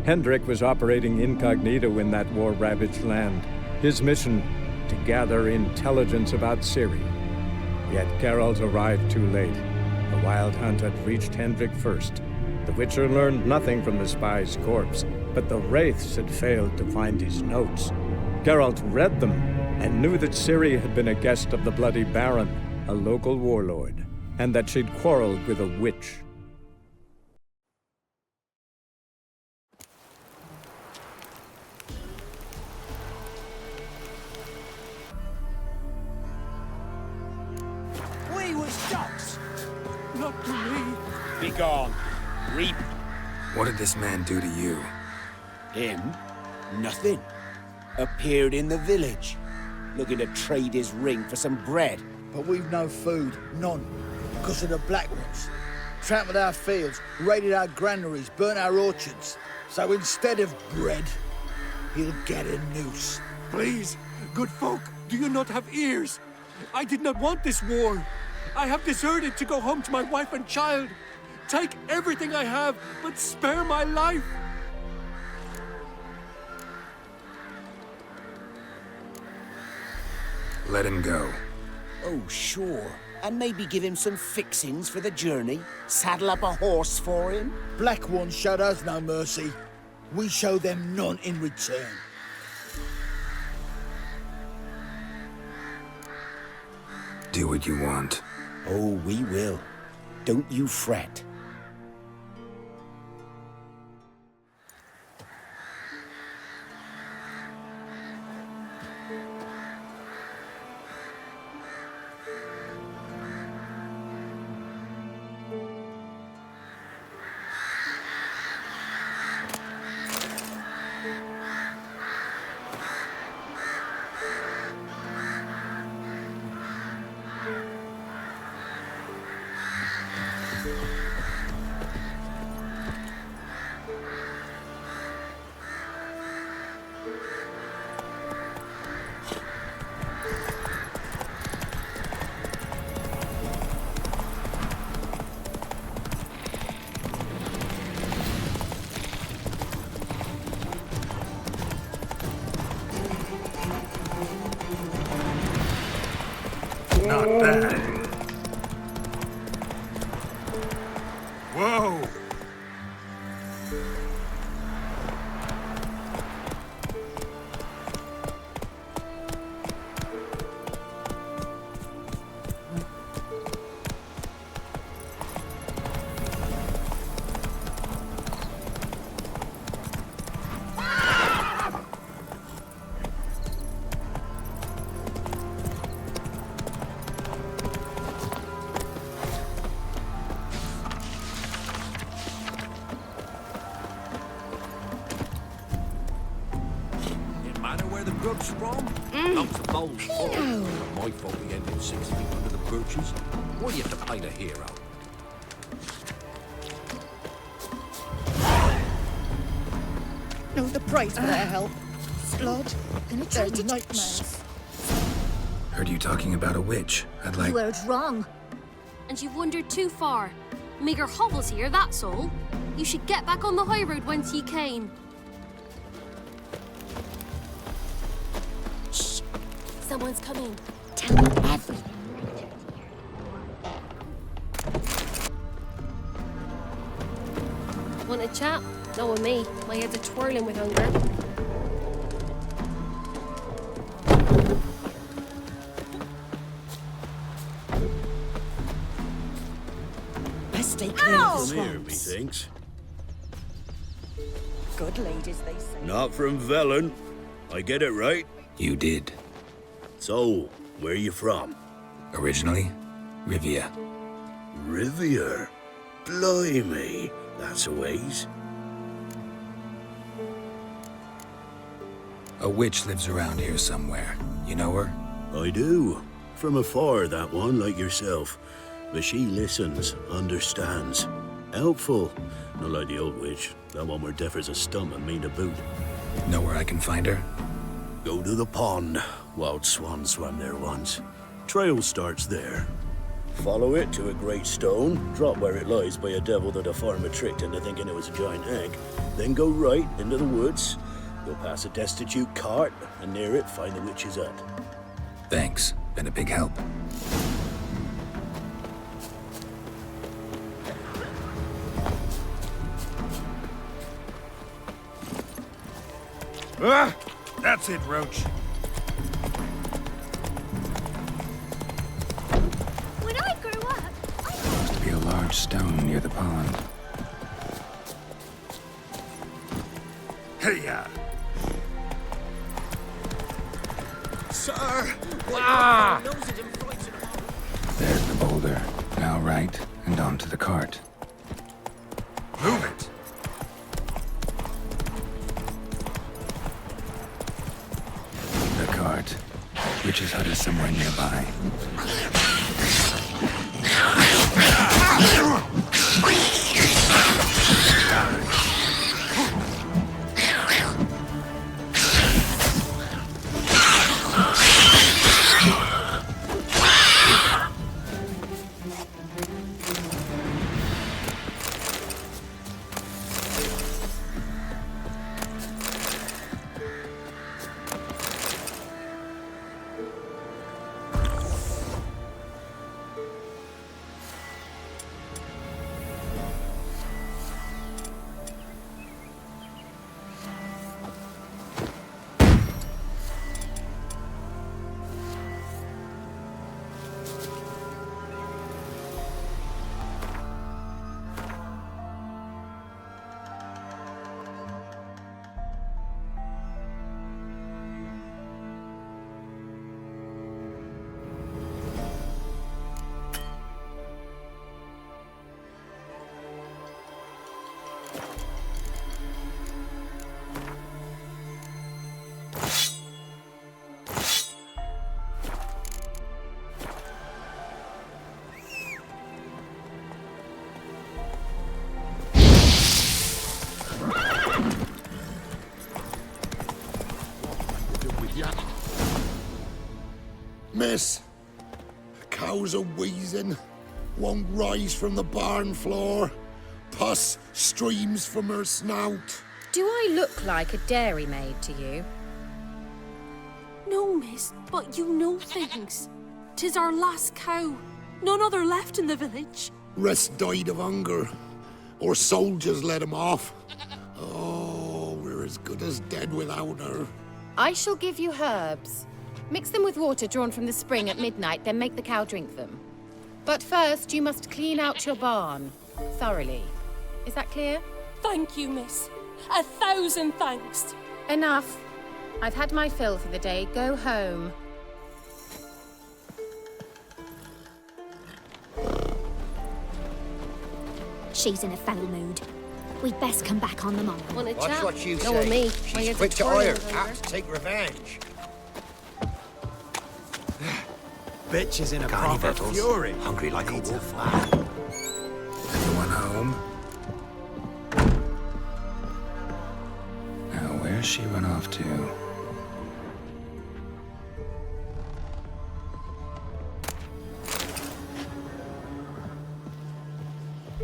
Hendrik was operating incognito in that war-ravaged land. His mission, to gather intelligence about Ciri. Yet Geralt arrived too late. The Wild Hunt had reached Hendrik first. The Witcher learned nothing from the spy's corpse, but the Wraiths had failed to find his notes. Geralt read them and knew that Ciri had been a guest of the Bloody Baron, a local warlord, and that she'd quarreled with a witch. We was ducks! Not to me. Begone. Reap. What did this man do to you? Him? Nothing. Appeared in the village, looking to trade his ring for some bread. But we've no food, none, because of the Black Ones. Trampled our fields, raided our granaries, burnt our orchards. So instead of bread, he'll get a noose. Please, good folk, do you not have ears? I did not want this war. I have deserted to go home to my wife and child. Take everything I have, but spare my life. Let him go. Oh, sure. And maybe give him some fixings for the journey. Saddle up a horse for him. Black Ones showed us no mercy. We show them none in return. Do what you want. Oh, we will. Don't you fret. Not bad. Whoa! Grub's from? Lumps of bowls full. Not my fault we ended 6 feet under the birches. Why do you have to play the hero? No, the price for their help. Blood, penetrated nightmares. Heard you talking about a witch. I'd like... You heard wrong. And you've wandered too far. Meager hovels here, that's all. You should get back on the high road whence ye came. Shh! Someone's coming. Tell them everything. Want a chat? No with me. My head's a-twirling with hunger. Best stay clear of the Amir, swamps. methinks. Good ladies, they say. Not from Velen. I get it right? You did. So, where you from? Originally, Rivia. Rivia? Blimey, that's a ways. A witch lives around here somewhere. You know her? I do. From afar, that one, like yourself. But she listens, understands. Helpful. Not like the old witch. That one were deaf as a stump and mean to boot. Know where I can find her? Go to the pond. Wild swans swam there once. Trail starts there. Follow it to a great stone, drop where it lies by a devil that a farmer tricked into thinking it was a giant egg, then go right into the woods. You'll pass a destitute cart, and near it find the witch's hut. Thanks. Been a big help. Ah! That's it, Roach. When I grow up, Must be a large stone near the pond. Hey-ya! Sir! Ah! There's the boulder. Now right, and onto the cart. Move it! The cart. Witch's hut is somewhere nearby. Miss, cows are wheezing, won't rise from the barn floor. Pus streams from her snout. Do I look like a dairymaid to you? no, miss, but you know things. 'Tis our last cow. None other left in the village. Rest died of hunger, or soldiers let him off. Oh, we're as good as dead without her. I shall give you herbs. Mix them with water drawn from the spring at midnight, then make the cow drink them. But first, you must clean out your barn thoroughly. Is that clear? Thank you, miss. 1,000 thanks. Enough. I've had my fill for the day. Go home. She's in a foul mood. We'd best come back on the morrow. Want a Watch chat? what you No, say. with me. While She's you're quick to tutorial hire, over. apt to take revenge. Bitch is in a Got any proper victuals? fury. Hungry like a Needs wolf. man. Anyone home? Now, where's she run off to?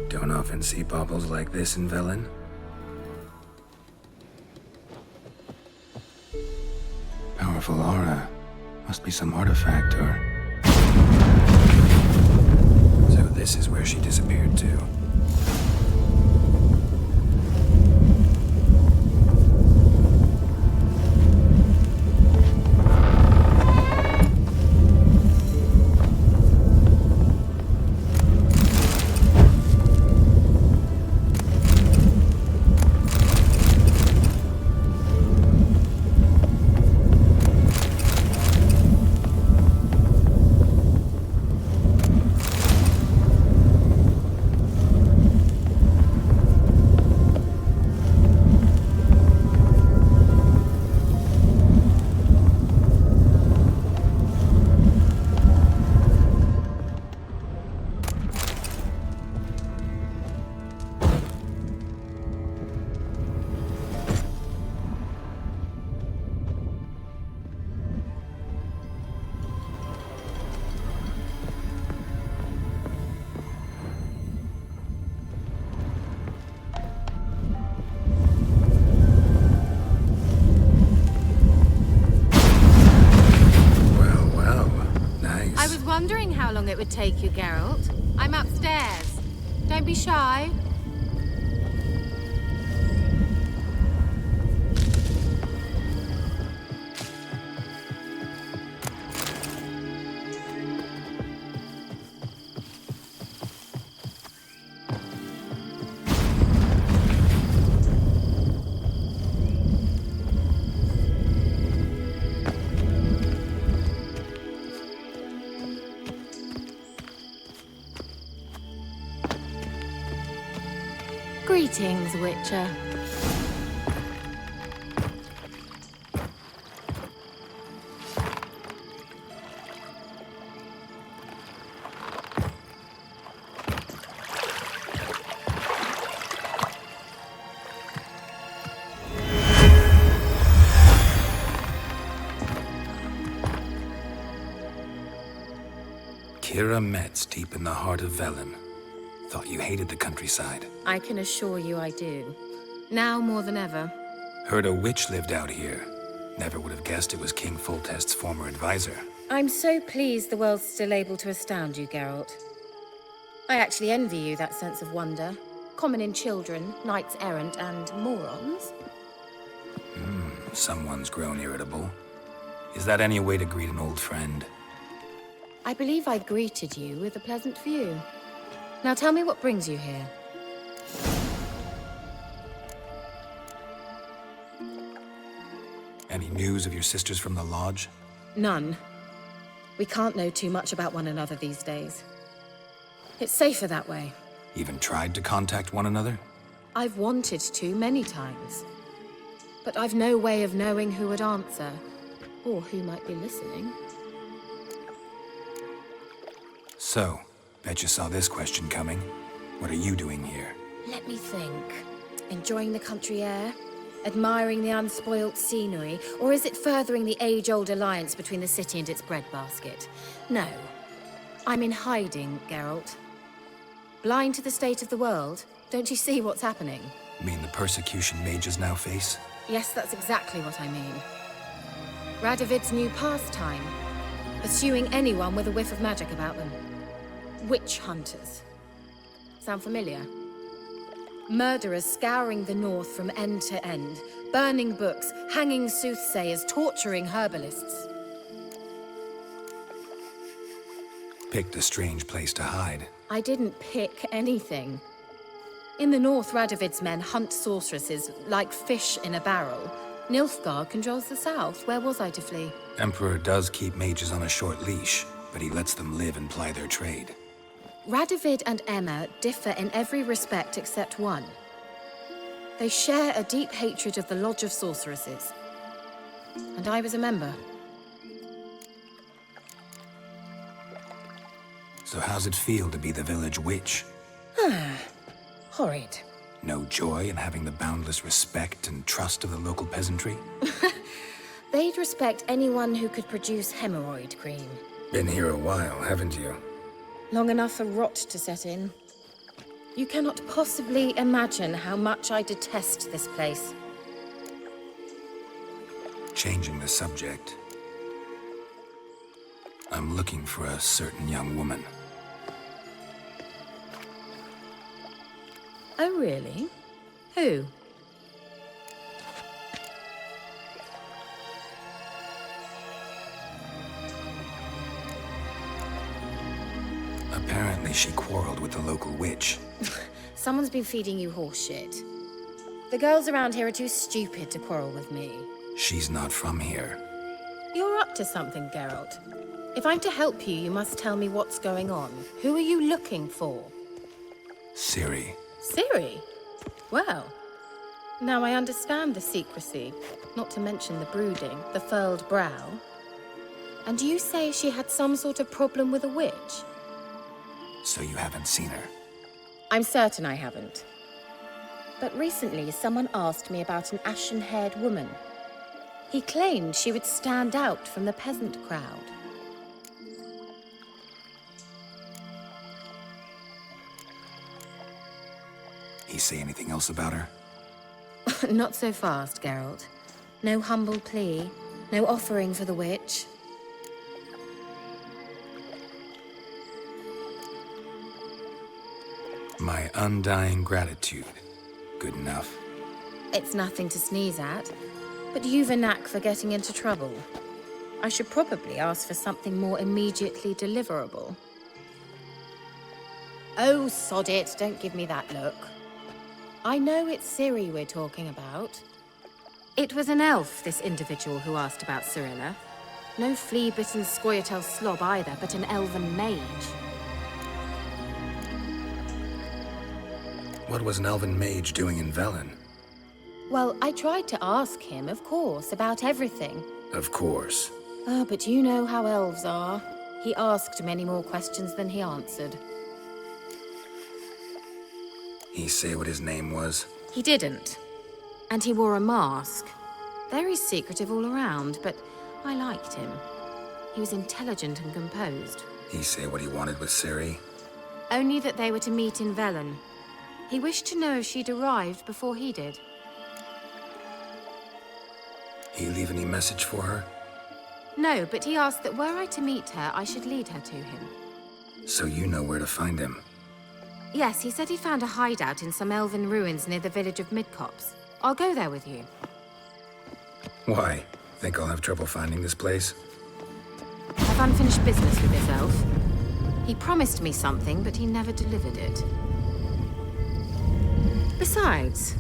Don't often see baubles like this in Velen. Powerful aura. Must be some artifact or... So this is where she disappeared to. long it would take you, Geralt. I'm upstairs. Don't be shy. Greetings, Witcher. Keira Metz, deep in the heart of Velen. Thought you hated the countryside. I can assure you I do. Now more than ever. Heard a witch lived out here. Never would have guessed it was King Foltest's former advisor. I'm so pleased the world's still able to astound you, Geralt. I actually envy you that sense of wonder. Common in children, knights errant, and morons. Someone's grown irritable. Is that any way to greet an old friend? I believe I greeted you with a pleasant view. Now tell me what brings you here. Any news of your sisters from the lodge? None. We can't know too much about one another these days. It's safer that way. Even tried to contact one another? I've wanted to many times. But I've no way of knowing who would answer, or who might be listening. So, bet you saw this question coming. What are you doing here? Let me think. Enjoying the country air? Admiring the unspoilt scenery? Or is it furthering the age-old alliance between the city and its breadbasket? No. I'm in hiding, Geralt. Blind to the state of the world? Don't you see what's happening? You mean the persecution mages now face? Yes, that's exactly what I mean. Radovid's new pastime. Pursuing anyone with a whiff of magic about them. Witch hunters. Sound familiar? Murderers scouring the north from end to end, burning books, hanging soothsayers, torturing herbalists. Picked a strange place to hide. I didn't pick anything. In the north, Radovid's men hunt sorceresses like fish in a barrel. Nilfgaard controls the south. Where was I to flee? Emperor does keep mages on a short leash, but he lets them live and ply their trade. Radovid and Emma differ in every respect except one. They share a deep hatred of the Lodge of Sorceresses. And I was a member. So how's it feel to be the village witch? Horrid. No joy in having the boundless respect and trust of the local peasantry? They'd respect anyone who could produce hemorrhoid cream. Been here a while, haven't you? Long enough for rot to set in. You cannot possibly imagine how much I detest this place. Changing the subject. I'm looking for a certain young woman. Oh, really? Who? Apparently she quarreled with the local witch. Someone's been feeding you horseshit. The girls around here are too stupid to quarrel with me. She's not from here. You're up to something, Geralt. If I'm to help you, you must tell me what's going on. Who are you looking for? Ciri. Ciri? Well, now I understand the secrecy, not to mention the brooding, the furled brow. And you say she had some sort of problem with a witch? So you haven't seen her? I'm certain I haven't. But recently, someone asked me about an ashen-haired woman. He claimed she would stand out from the peasant crowd. He say anything else about her? Not so fast, Geralt. No humble plea, no offering for the witch. my undying gratitude. Good enough. It's nothing to sneeze at, but you've a knack for getting into trouble. I should probably ask for something more immediately deliverable. Oh, sod it, don't give me that look. I know it's Ciri we're talking about. It was an elf, this individual who asked about Cyrilla. No flea-bitten Scoia'tael slob either, but an elven mage. What was an elven mage doing in Velen? Well, I tried to ask him, of course, about everything. Of course. Oh, but you know how elves are. He asked many more questions than he answered. He say what his name was? He didn't. And he wore a mask. Very secretive all around, but I liked him. He was intelligent and composed. He say what he wanted with Ciri? Only that they were to meet in Velen. He wished to know if she'd arrived before he did. He leave any message for her? No, but he asked that were I to meet her, I should lead her to him. So you know where to find him? Yes, he said he found a hideout in some elven ruins near the village of Midcopse. I'll go there with you. Why? Think I'll have trouble finding this place? I've unfinished business with this elf. He promised me something, but he never delivered it. Besides,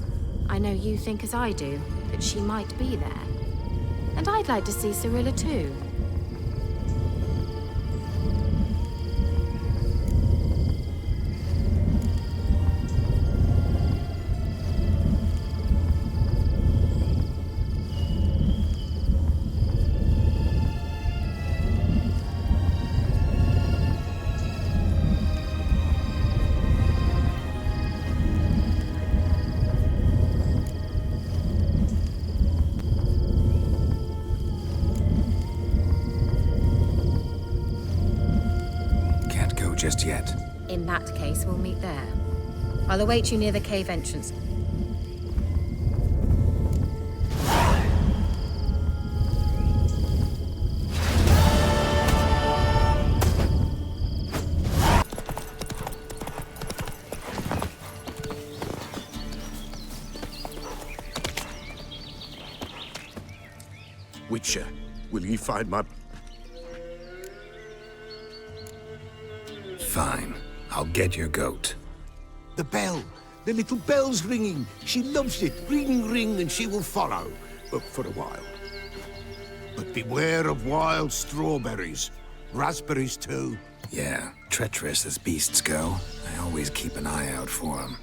I know you think as I do, that she might be there. And I'd like to see Cyrilla too. Just yet. In that case, we'll meet there. I'll await you near the cave entrance. Witcher, will ye find my... Fine. I'll get your goat. The bell. The little bell's ringing. She loves it. Ring, ring, and she will follow. For a while. But beware of wild strawberries. Raspberries, too. Yeah, treacherous as beasts go. I always keep an eye out for them.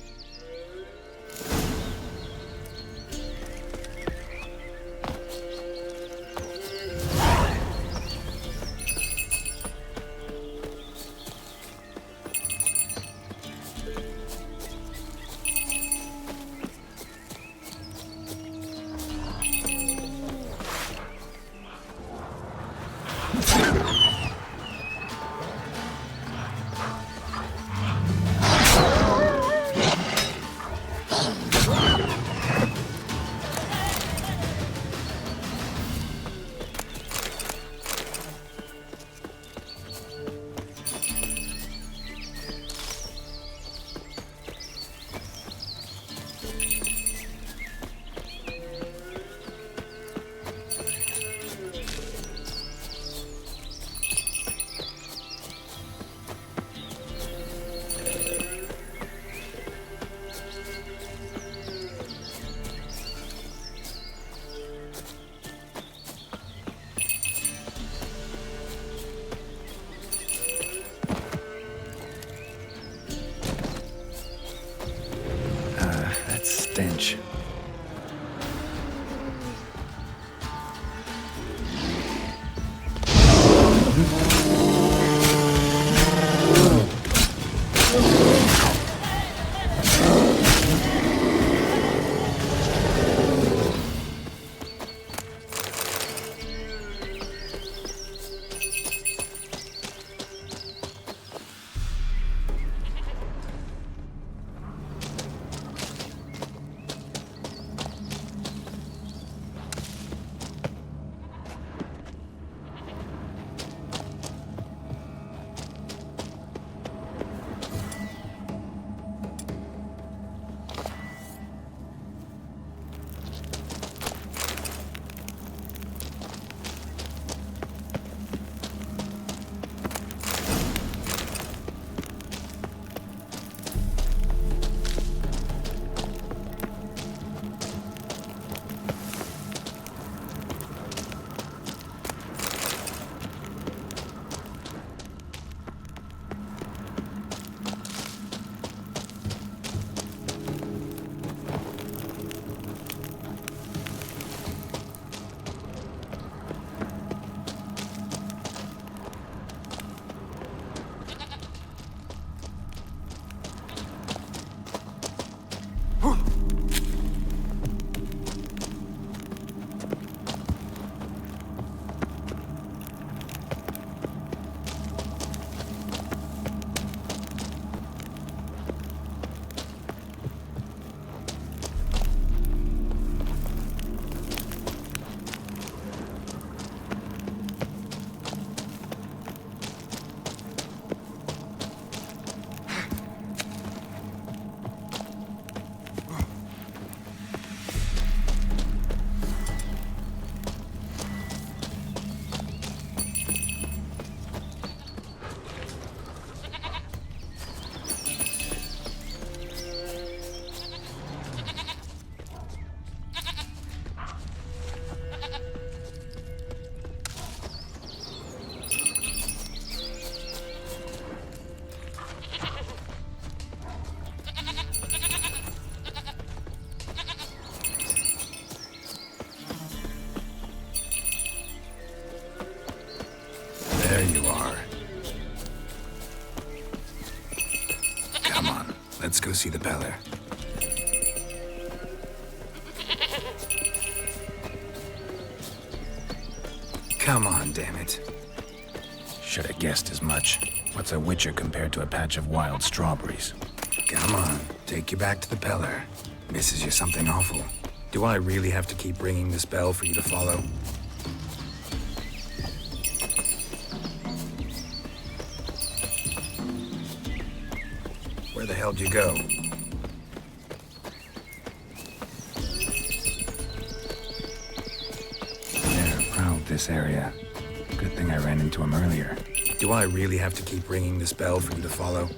you are. Come on, let's go see the Beller. Come on, damn it. Should have guessed as much. What's a witcher compared to a patch of wild strawberries? Come on, take you back to the Beller. Misses you something awful. Do I really have to keep ringing this bell for you to follow? Where the hell'd you go? They're proud this area. Good thing I ran into him earlier. Do I really have to keep ringing this bell for you to follow?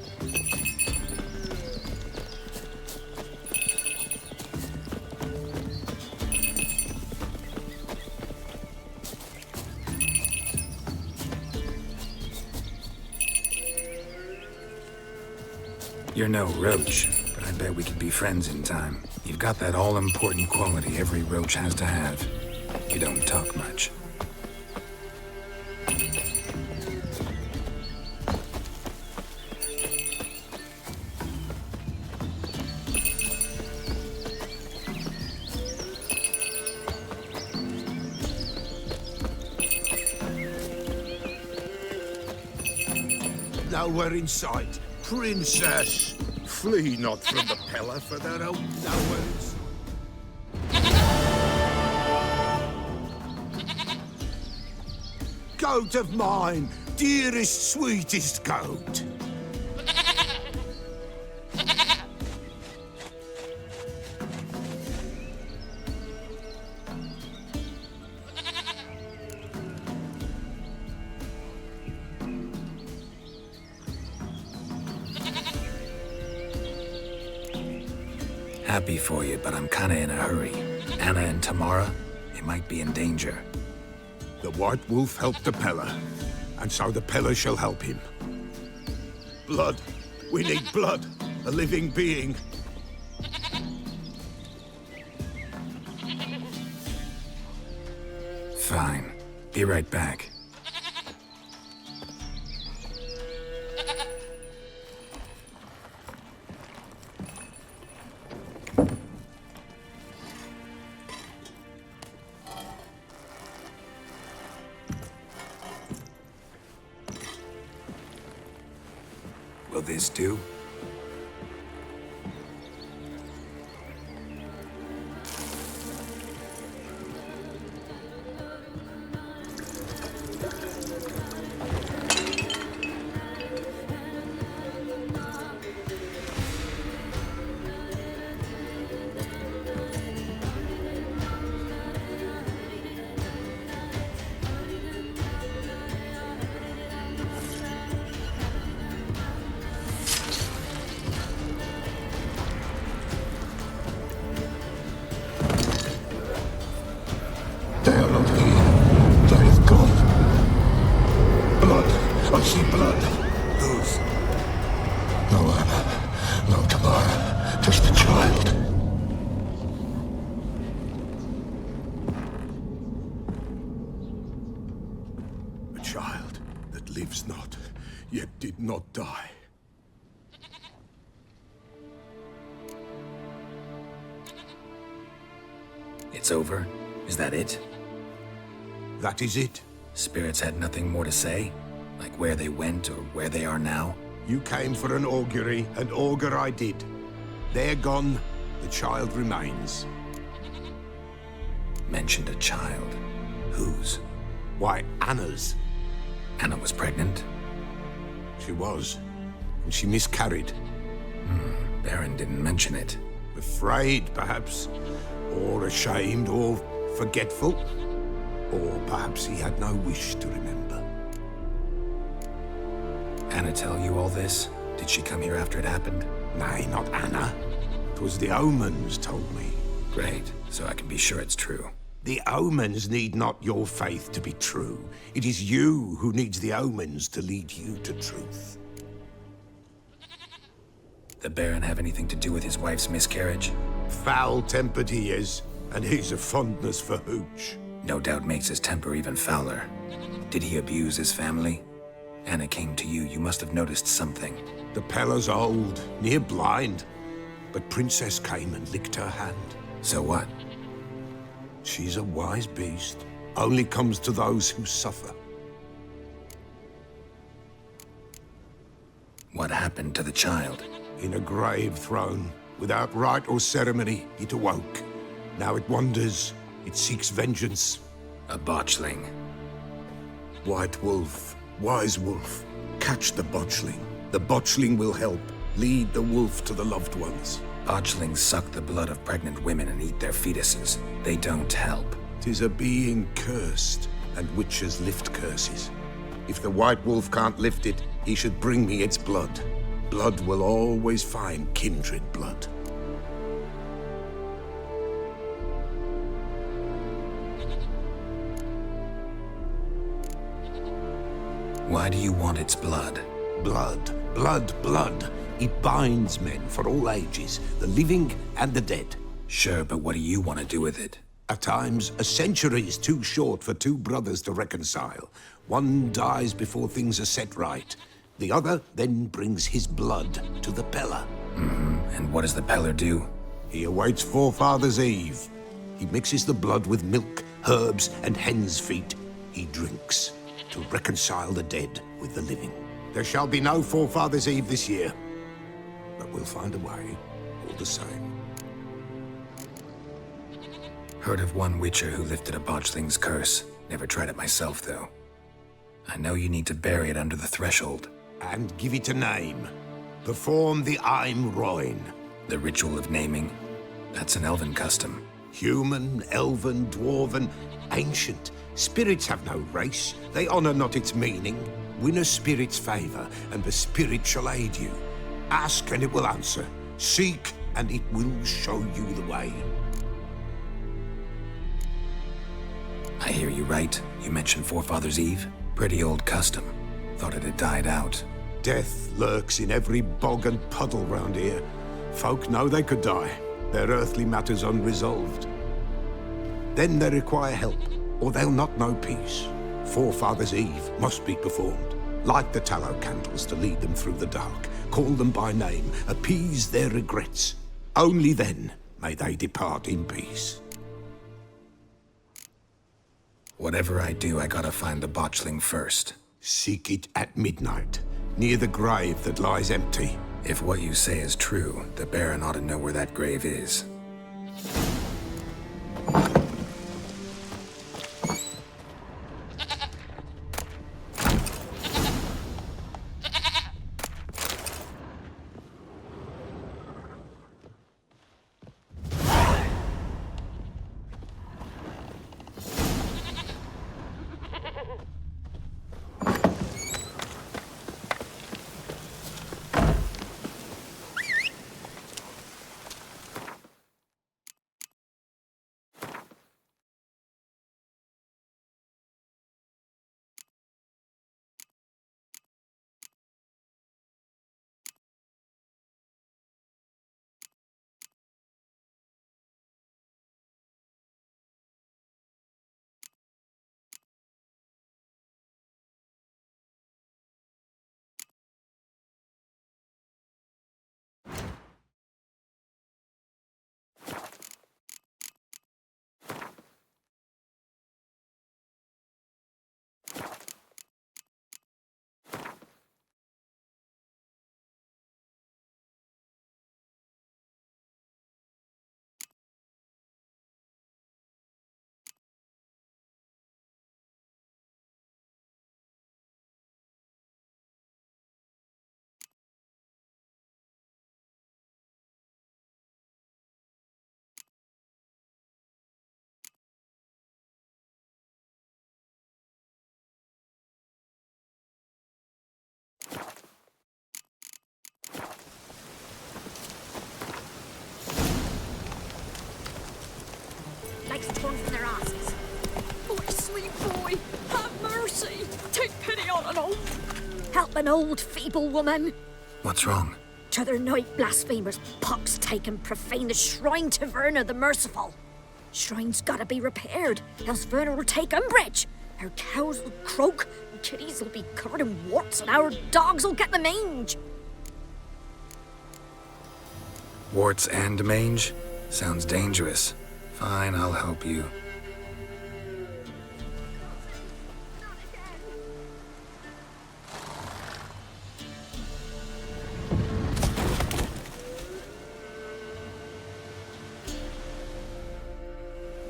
You're no roach, but I bet we could be friends in time. You've got that all-important quality every roach has to have. You don't talk much. Nowhere in sight. Princess, flee not from the pillar for their own nowheres. Goat of mine, dearest, sweetest goat. Happy for you, but I'm kinda in a hurry. Anna and Tamara, they might be in danger. The White Wolf helped the Peller, and so the Peller shall help him. Blood. We need blood. A living being. Fine. Be right back. Will this do? They are not here. They have gone. Blood. I see blood. Whose? No Anna. No Tamara. Just the child. A child that lives not, yet did not die. It's over? Is that it? That is it. Spirits had nothing more to say? Like where they went or where they are now? You came for an augury, and augur I did. They're gone, the child remains. Mentioned a child. Whose? Why, Anna's. Anna was pregnant? She was, and she miscarried. Baron didn't mention it. Afraid, perhaps, or ashamed, or forgetful. Or perhaps he had no wish to remember. Anna tell you all this? Did she come here after it happened? Nay, not Anna. 'Twas the omens told me. Great, so I can be sure it's true. The omens need not your faith to be true. It is you who needs the omens to lead you to truth. The Baron have anything to do with his wife's miscarriage? Foul-tempered he is, and he's a fondness for hooch. No doubt makes his temper even fouler. Did he abuse his family? Anna came to you. You must have noticed something. The Pella's old, near blind. But Princess came and licked her hand. So what? She's a wise beast. Only comes to those who suffer. What happened to the child? In a grave thrown. Without rite or ceremony, it awoke. Now it wanders. It seeks vengeance. A botchling. White wolf, wise wolf. Catch the botchling. The botchling will help. Lead the wolf to the loved ones. Botchlings suck the blood of pregnant women and eat their fetuses. They don't help. 'Tis a being cursed, and witches lift curses. If the white wolf can't lift it, he should bring me its blood. Blood will always find kindred blood. Why do you want its blood? Blood, blood, blood. It binds men for all ages, the living and the dead. Sure, but what do you want to do with it? At times, a century is too short for two brothers to reconcile. One dies before things are set right. The other then brings his blood to the Pella. And what does the Peller do? He awaits Forefathers' Eve. He mixes the blood with milk, herbs, and hen's feet. He drinks to reconcile the dead with the living. There shall be no Forefathers' Eve this year. But we'll find a way, all the same. Heard of one witcher who lifted a botchling's curse. Never tried it myself, though. I know you need to bury it under the threshold. And give it a name. Perform the Aim Roin. The ritual of naming? That's an elven custom. Human, elven, dwarven, ancient. Spirits have no race. They honor not its meaning. Win a spirit's favor, and the spirit shall aid you. Ask, and it will answer. Seek, and it will show you the way. I hear you right. You mentioned Forefathers' Eve? Pretty old custom. Thought it had died out. Death lurks in every bog and puddle round here. Folk know they could die, their earthly matters unresolved. Then they require help, or they'll not know peace. Forefathers' Eve must be performed. Light the tallow candles to lead them through the dark. Call them by name, appease their regrets. Only then may they depart in peace. Whatever I do, I gotta find the botchling first. Seek it at midnight, near the grave that lies empty. If what you say is true, the Baron ought to know where that grave is. Likes torn from their asses. Oh, sweet boy, have mercy. Take pity on an old... Help an old, feeble woman. What's wrong? T'other night, blasphemers pox take and profane the shrine to Verna the Merciful. Shrine's gotta be repaired, else Verna will take umbrage. Our cows will croak, and kitties will be covered in warts, and our dogs will get the mange. Warts and mange? Sounds dangerous. Fine, I'll help you.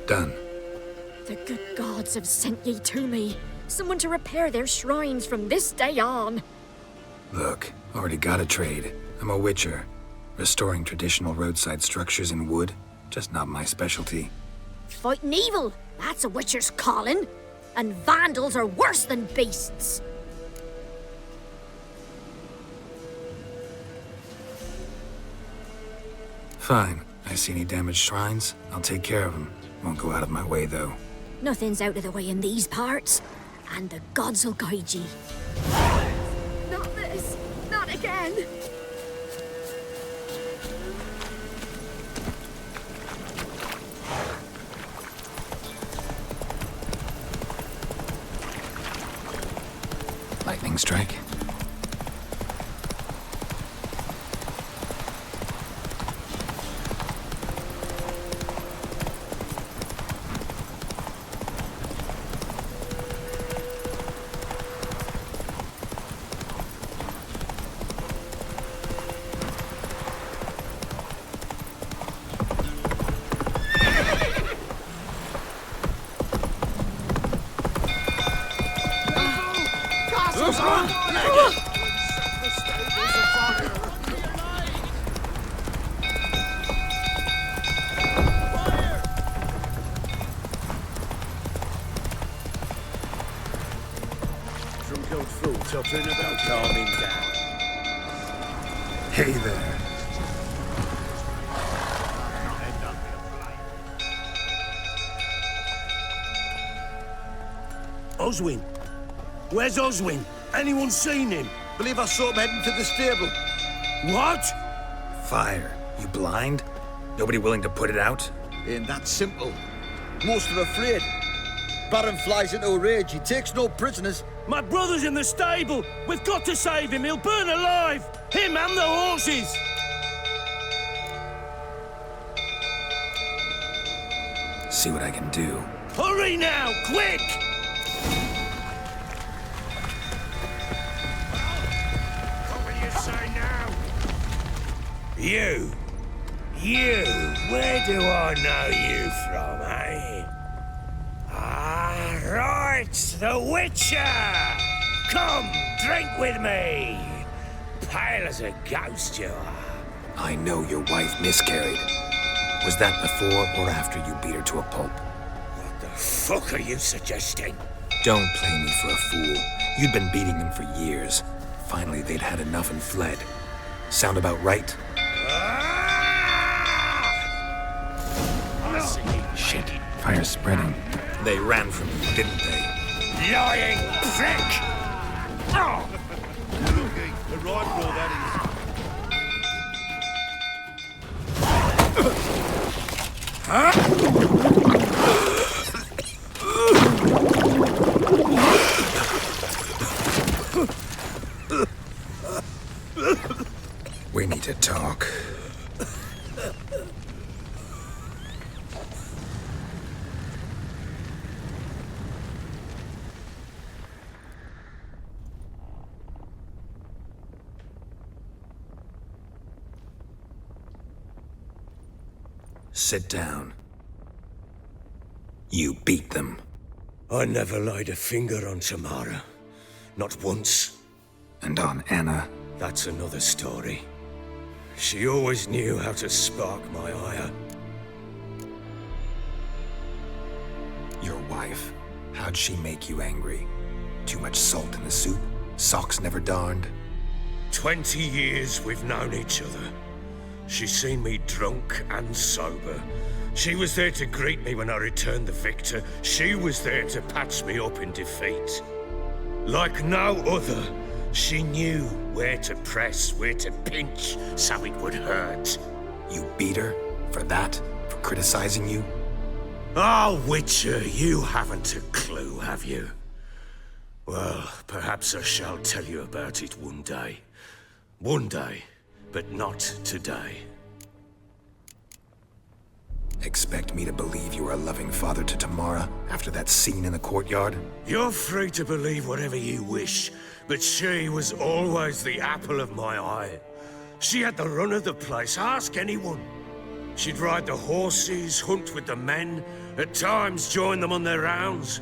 Done. The good gods have sent ye to me. Someone to repair their shrines from this day on. Look, already got a trade. I'm a witcher. Restoring traditional roadside structures in wood, just not my specialty. Fighting evil, that's a witcher's calling. And vandals are worse than beasts. Fine. I see any damaged shrines, I'll take care of them. Won't go out of my way, though. Nothing's out of the way in these parts. And the gods will guide ye. Not this. Not again. Lightning strike. Drunk old fool tottering about. Calm him down. Hey there. Oswin? Where's Oswin? Anyone seen him? Believe I saw him heading to the stable. What? Fire. You blind? Nobody willing to put it out? Ain't that simple. Most are afraid. Baron flies into a rage. He takes no prisoners. My brother's in the stable. We've got to save him. He'll burn alive. Him and the horses. See what I can do. Hurry now, quick! What will you say now? You, where do I know you from, eh? Ah, right, the Witcher! Come, drink with me! Pale as a ghost you are. I know your wife miscarried. Was that before or after you beat her to a pulp? What the fuck are you suggesting? Don't play me for a fool. You'd been beating them for years. Finally, they'd had enough and fled. Sound about right? Shit, fire's spreading. They ran from you, didn't they? Lying prick! Oh! The rifle, that We need to talk. Sit down. You beat them. I never laid a finger on Tamara. Not once. And on Anna? That's another story. She always knew how to spark my ire. Your wife. How'd she make you angry? Too much salt in the soup? Socks never darned? 20 years we've known each other. She's seen me drunk and sober. She was there to greet me when I returned the victor. She was there to patch me up in defeat. Like no other, she knew where to press, where to pinch, so it would hurt. You beat her? For that? For criticizing you? Oh, Witcher, you haven't a clue, have you? Well, perhaps I shall tell you about it one day. One day, but not today. Expect me to believe you are a loving father to Tamara after that scene in the courtyard? You're free to believe whatever you wish, but she was always the apple of my eye. She had the run of the place, ask anyone. She'd ride the horses, hunt with the men, at times join them on their rounds.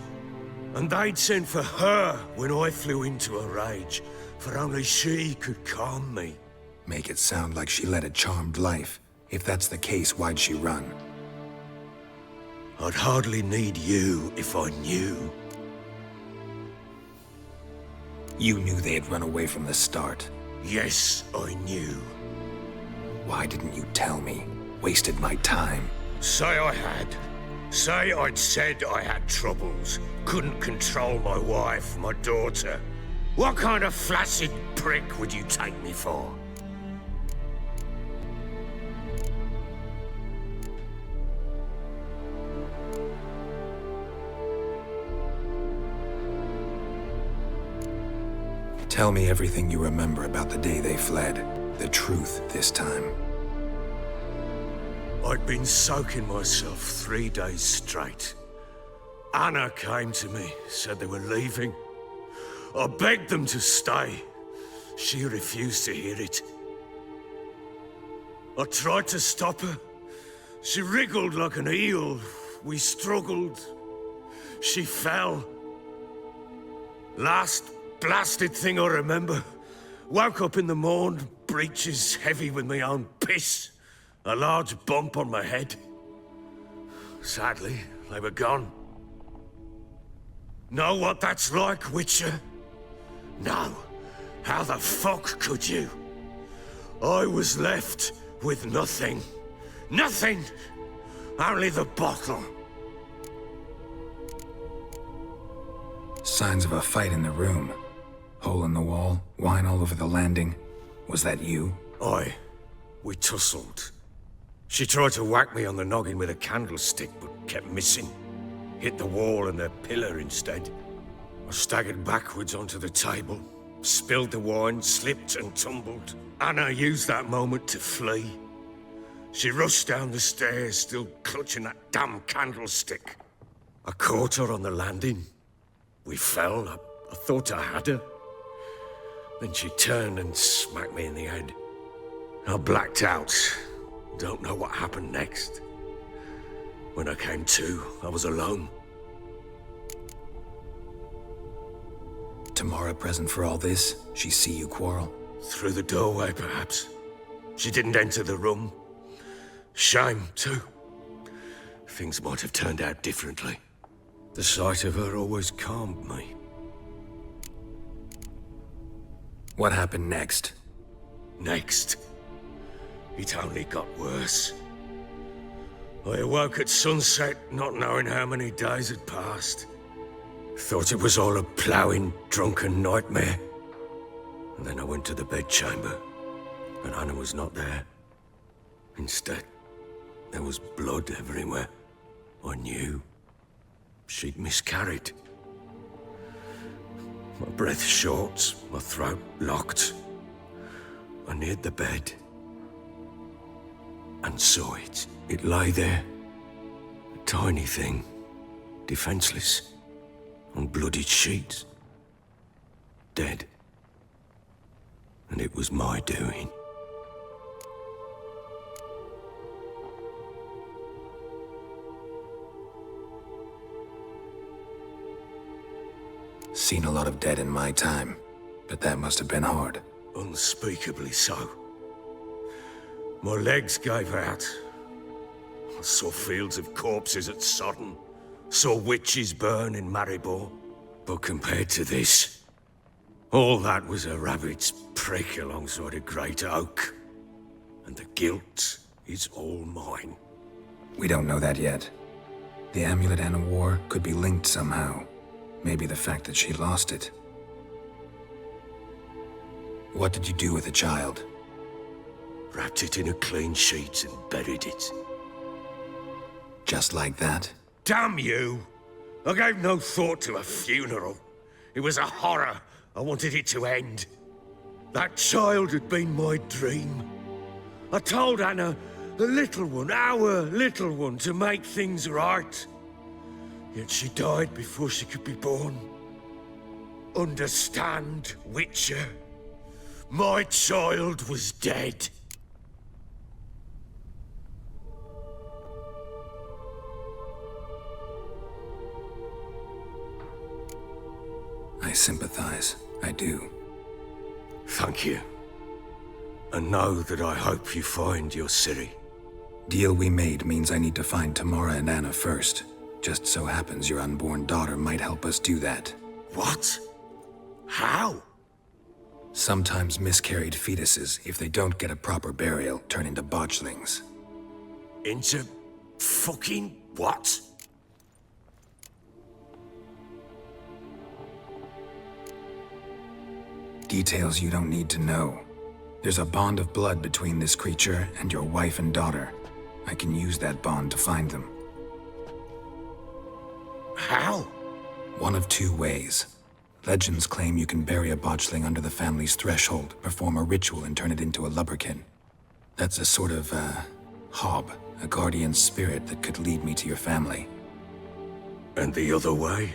And they'd send for her when I flew into a rage, for only she could calm me. Make it sound like she led a charmed life. If that's the case, why'd she run? I'd hardly need you if I knew. You knew they had run away from the start. Yes, I knew. Why didn't you tell me? Wasted my time. Say I had. Say I'd said I had troubles. Couldn't control my wife, my daughter. What kind of flaccid prick would you take me for? Tell me everything you remember about the day they fled. The truth this time. I'd been soaking myself 3 days straight. Anna came to me, said they were leaving. I begged them to stay. She refused to hear it. I tried to stop her. She wriggled like an eel. We struggled. She fell. Last blasted thing I remember. Woke up in the morn, breeches heavy with my own piss. A large bump on my head. Sadly, they were gone. Know what that's like, Witcher? No. How the fuck could you? I was left with nothing. Nothing! Only the bottle. Signs of a fight in the room. Hole in the wall, wine all over the landing. Was that you? Aye. We tussled. She tried to whack me on the noggin with a candlestick, but kept missing. Hit the wall and a pillar instead. I staggered backwards onto the table, spilled the wine, slipped and tumbled. Anna used that moment to flee. She rushed down the stairs, still clutching that damn candlestick. I caught her on the landing. We fell. I thought I had her. Then she turned and smacked me in the head. I blacked out. Don't know what happened next. When I came to, I was alone. Tamara present for all this? She see you quarrel? Through the doorway, perhaps. She didn't enter the room. Shame, too. Things might have turned out differently. The sight of her always calmed me. What happened next? Next? It only got worse. I awoke at sunset, not knowing how many days had passed. Thought it was all a ploughing, drunken nightmare. And then I went to the bedchamber, but Anna was not there. Instead, there was blood everywhere. I knew. She'd miscarried. My breath short, my throat locked. I neared the bed and saw it. It lay there, a tiny thing, defenseless, on bloodied sheets, dead. And it was my doing. Seen a lot of dead in my time, but that must have been hard. Unspeakably so. My legs gave out. I saw fields of corpses at Sodden. Saw witches burn in Maribor. But compared to this, all that was a rabbit's prick alongside a great oak. And the guilt is all mine. We don't know that yet. The amulet Anna wore could be linked somehow. Maybe the fact that she lost it. What did you do with the child? Wrapped it in a clean sheet and buried it. Just like that? Damn you! I gave no thought to a funeral. It was a horror. I wanted it to end. That child had been my dream. I told Anna, the little one, our little one, to make things right. Yet she died before she could be born. Understand, Witcher? My child was dead. I sympathize. I do. Thank you. And know that I hope you find your Ciri. Deal we made means I need to find Tamara and Anna first. Just so happens your unborn daughter might help us do that. What? How? Sometimes miscarried fetuses, if they don't get a proper burial, turn into botchlings. Into fucking what? Details you don't need to know. There's a bond of blood between this creature and your wife and daughter. I can use that bond to find them. How? One of two ways. Legends claim you can bury a botchling under the family's threshold, perform a ritual, and turn it into a lubberkin. That's a sort of, hob, a guardian spirit that could lead me to your family. And the other way?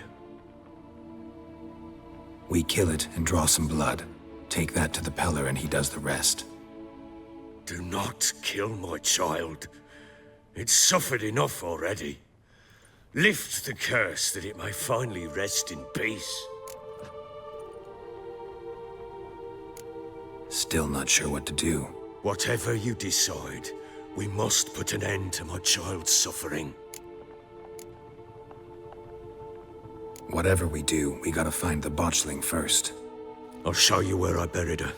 We kill it and draw some blood. Take that to the Peller and he does the rest. Do not kill my child. It's suffered enough already. Lift the curse that it may finally rest in peace. Still not sure what to do. Whatever you decide, we must put an end to my child's suffering. Whatever we do, we gotta find the botchling first. I'll show you where I buried her,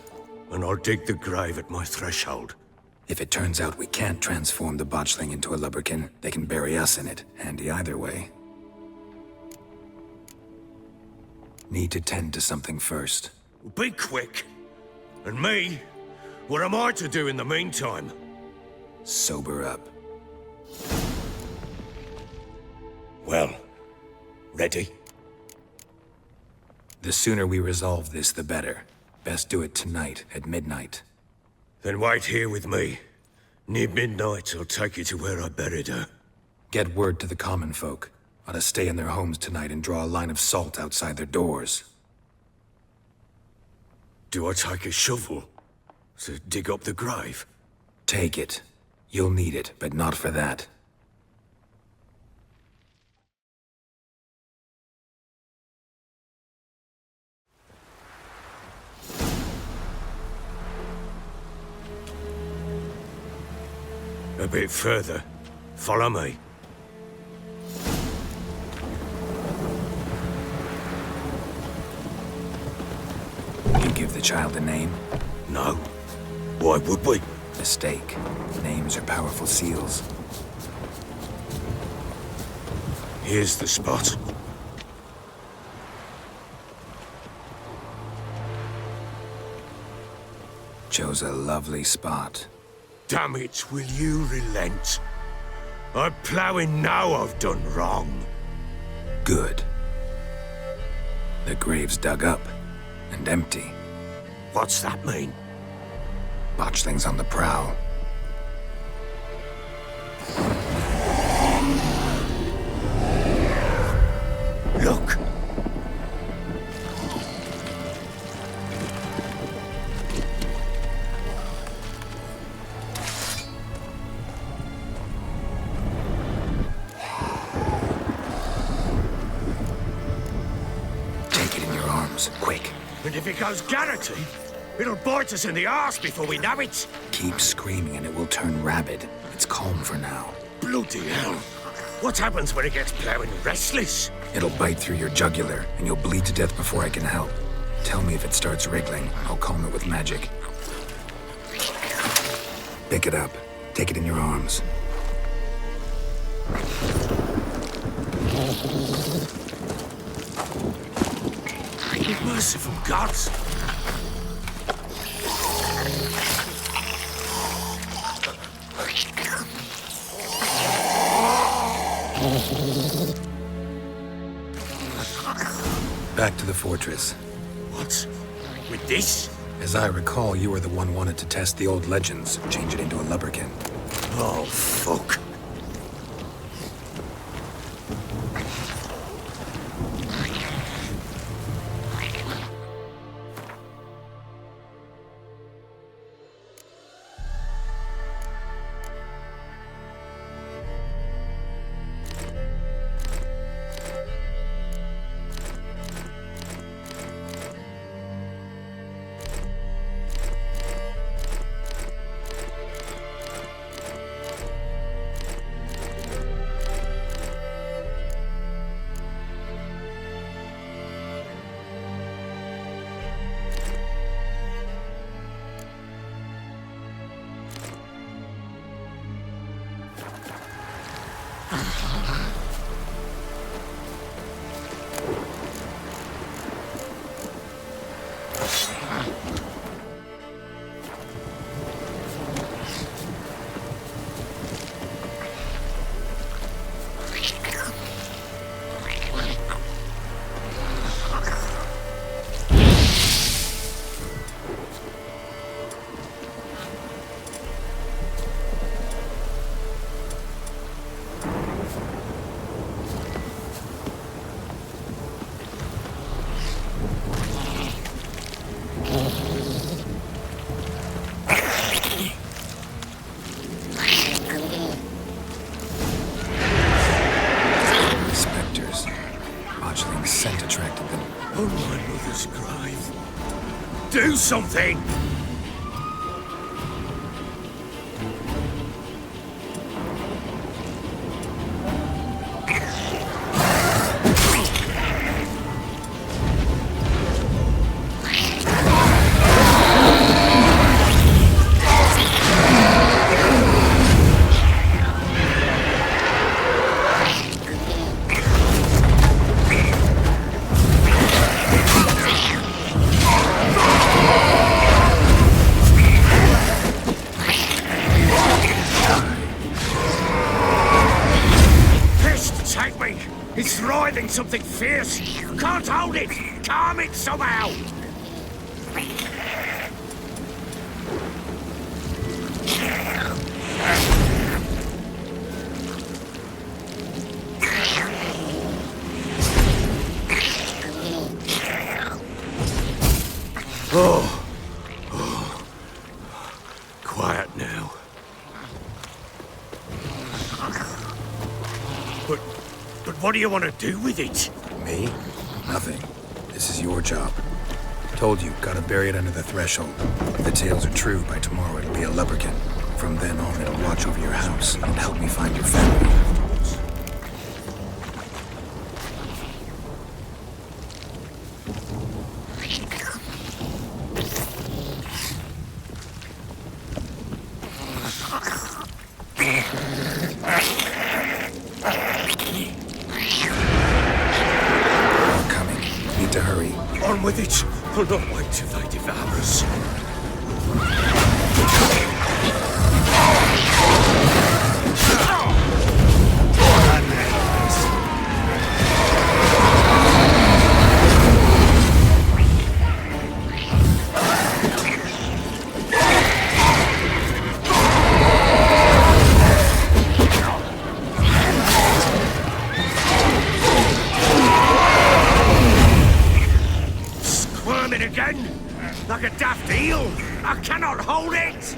and I'll dig the grave at my threshold. If it turns out we can't transform the botchling into a lubberkin, they can bury us in it. Handy either way. Need to tend to something first. Be quick. And me? What am I to do in the meantime? Sober up. Well, ready? The sooner we resolve this, the better. Best do it tonight, at midnight. Then wait here with me. Near midnight, I'll take you to where I buried her. Get word to the common folk. Ought to stay in their homes tonight and draw a line of salt outside their doors. Do I take a shovel to dig up the grave? Take it. You'll need it, but not for that. A bit further. Follow me. You give the child a name? No. Why would we? Mistake. Names are powerful seals. Here's the spot. Chose a lovely spot. Damn it, will you relent? I'm ploughing now I've done wrong. Good. The grave's dug up and empty. What's that mean? Botchling's on the prowl. Look! Take it in your arms, quick. And if it goes garroty, it'll bite us in the arse before we know it. Keep screaming and it will turn rabid. It's calm for now. Bloody hell. What happens when it gets ploughing restless? It'll bite through your jugular, and you'll bleed to death before I can help. Tell me if it starts wriggling. I'll calm it with magic. Pick it up. Take it in your arms. Merciful gods! Back to the fortress. What? With this? As I recall, you were the one wanted to test the old legends, change it into a lubberkin. Oh, fuck. Do something! Something fierce. Can't hold it. Calm it somehow. Oh. Quiet now. But what do you want to do with it? Me? Nothing. This is your job. Told you, gotta bury it under the threshold. If the tales are true, by tomorrow it'll be a lubberkin. From then on, it'll watch over your house and help me find your family. With it, I'll not wait till they devour us. Like a daft eel! I cannot hold it!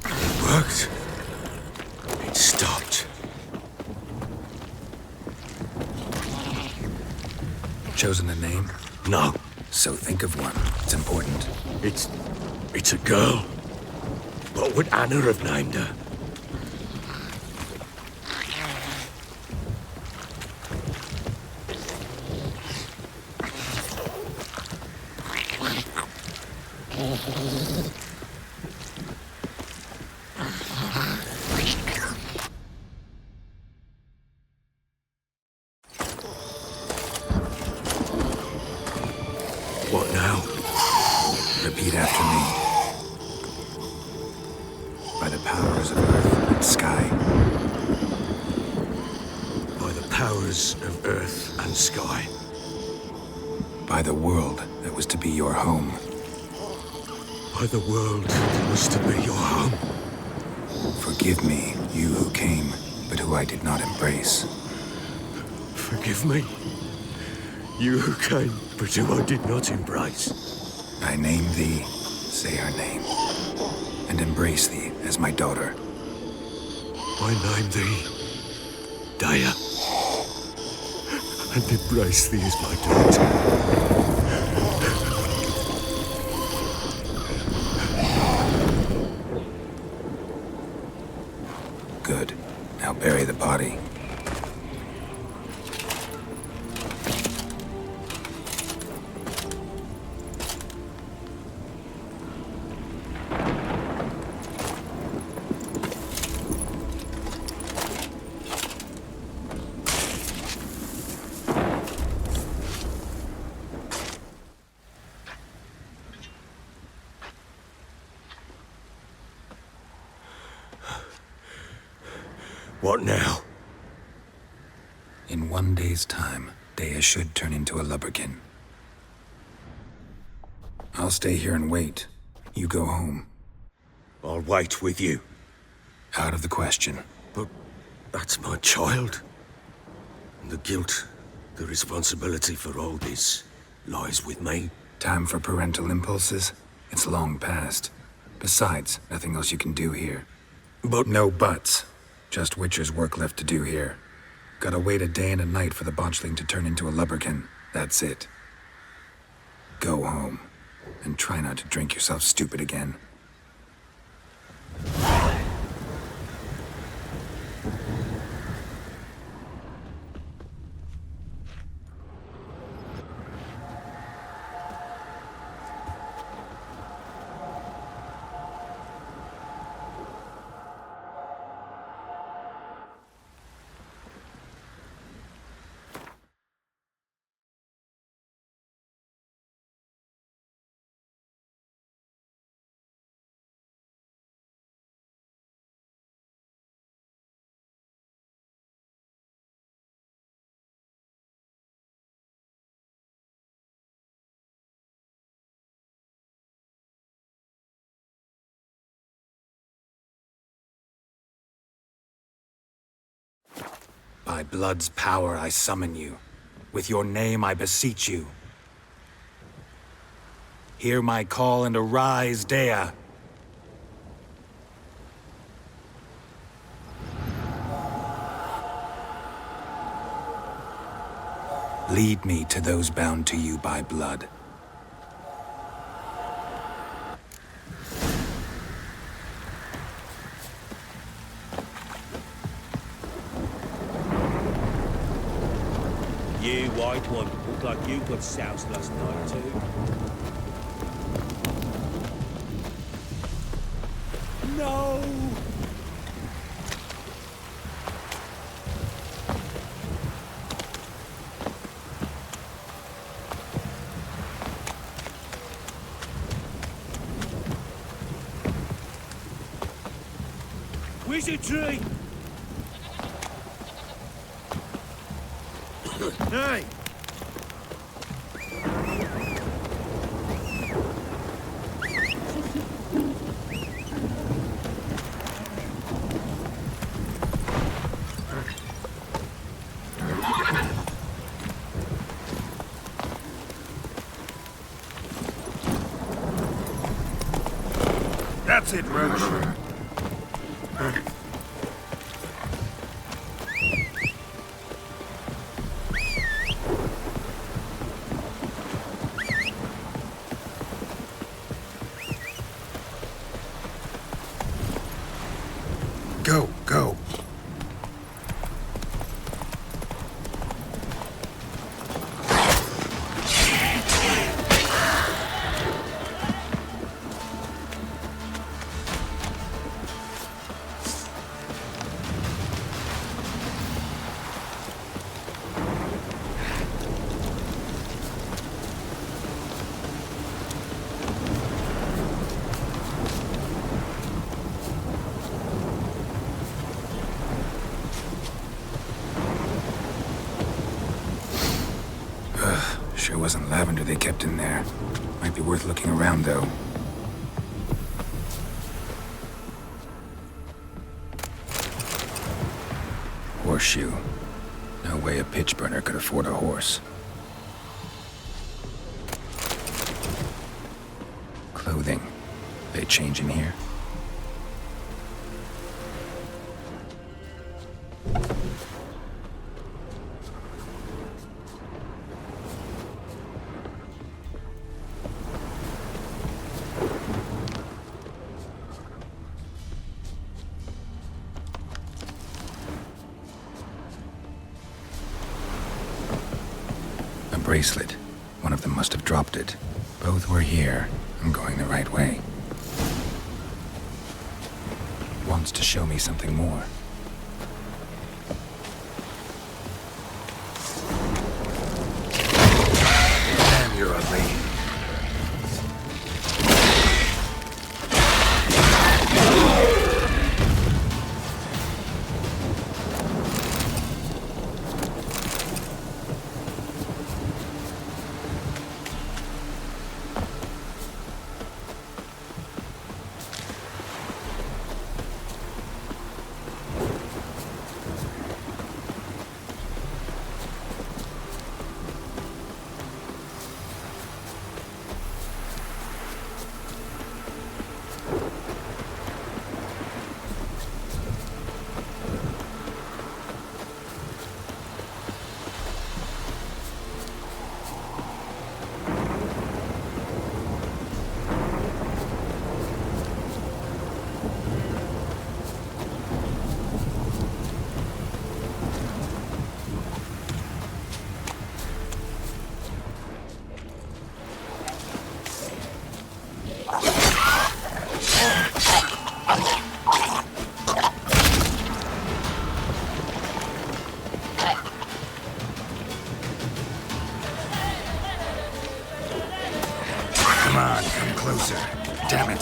It worked. It stopped. Chosen a name? No. So think of one. It's important. It's a girl. What would Anna have named her? rulers of earth and sky. By the world that was to be your home. By the world that was to be your home. Forgive me, you who came, but who I did not embrace. Forgive me, you who came, but who I did not embrace. I name thee, say her name, and embrace thee as my daughter. I name thee, Daya, and embrace thee as my daughter. Good. Now bury the body. What now? In 1 day's time, Daya should turn into a lubberkin. I'll stay here and wait. You go home. I'll wait with you. Out of the question. But that's my child. And the guilt, the responsibility for all this lies with me. Time for parental impulses? It's long past. Besides, nothing else you can do here. But no buts. Just Witcher's work left to do here. Gotta wait a day and a night for the botchling to turn into a lubberkin. That's it. Go home. And try not to drink yourself stupid again. By blood's power I summon you. With your name I beseech you. Hear my call and arise, Daya. Lead me to those bound to you by blood. You white one, look like you got soused last night too. No! Wizardry! Hey! That's it, Roach. Go, go. Sure wasn't lavender they kept in there. Might be worth looking around, though. Horseshoe. No way a pitch burner could afford a horse. Clothing. They change in here? Bracelet. One of them must have dropped it. Both were here. I'm going the right way. Wants to show me something more. Damn, you're ugly. Come on, come closer. Damn it.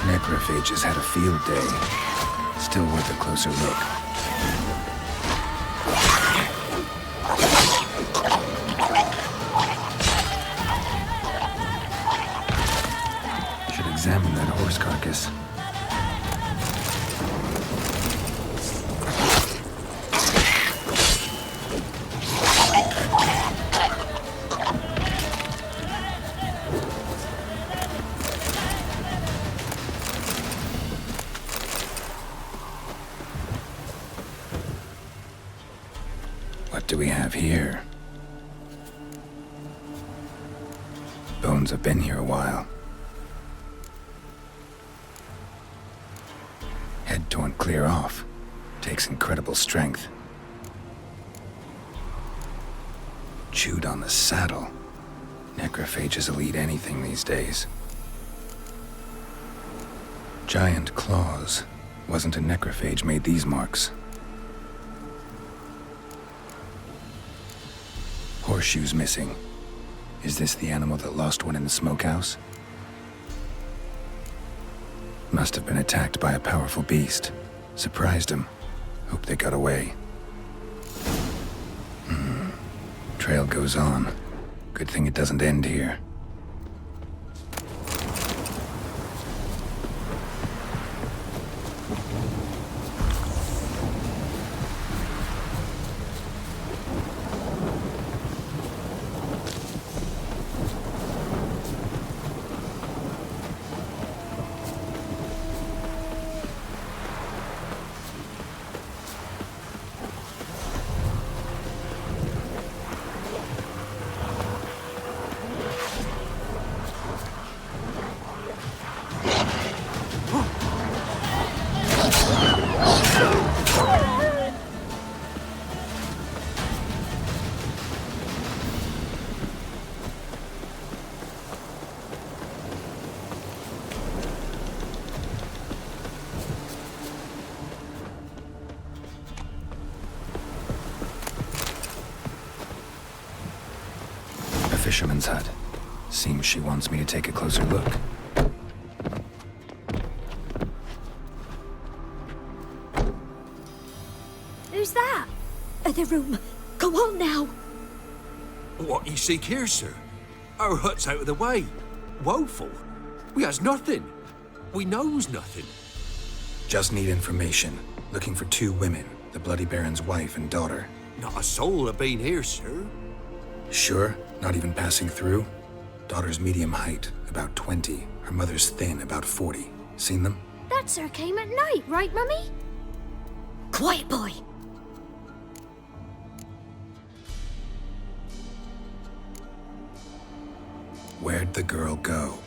Necrophages had a field day. Still worth a closer look. Should examine that horse carcass. What do we have here? Bones have been here a while. Head torn clear off. Takes incredible strength. Chewed on the saddle. Necrophages will eat anything these days. Giant claws. Wasn't a necrophage made these marks. Horseshoes missing. Is this the animal that lost one in the smokehouse? Must have been attacked by a powerful beast. Surprised him. Hope they got away. Trail goes on. Good thing it doesn't end here. Fisherman's hut. Seems she wants me to take a closer look. Other room. Go on now. What you seek here, sir? Our hut's out of the way. Woeful. We has nothing. We knows nothing. Just need information. Looking for 2 women, the Bloody Baron's wife and daughter. Not a soul have been here, sir. Sure? Not even passing through? Daughter's medium height, about 20. Her mother's thin, about 40. Seen them? That sir came at night, right, Mummy? Quiet, boy. Where'd the girl go?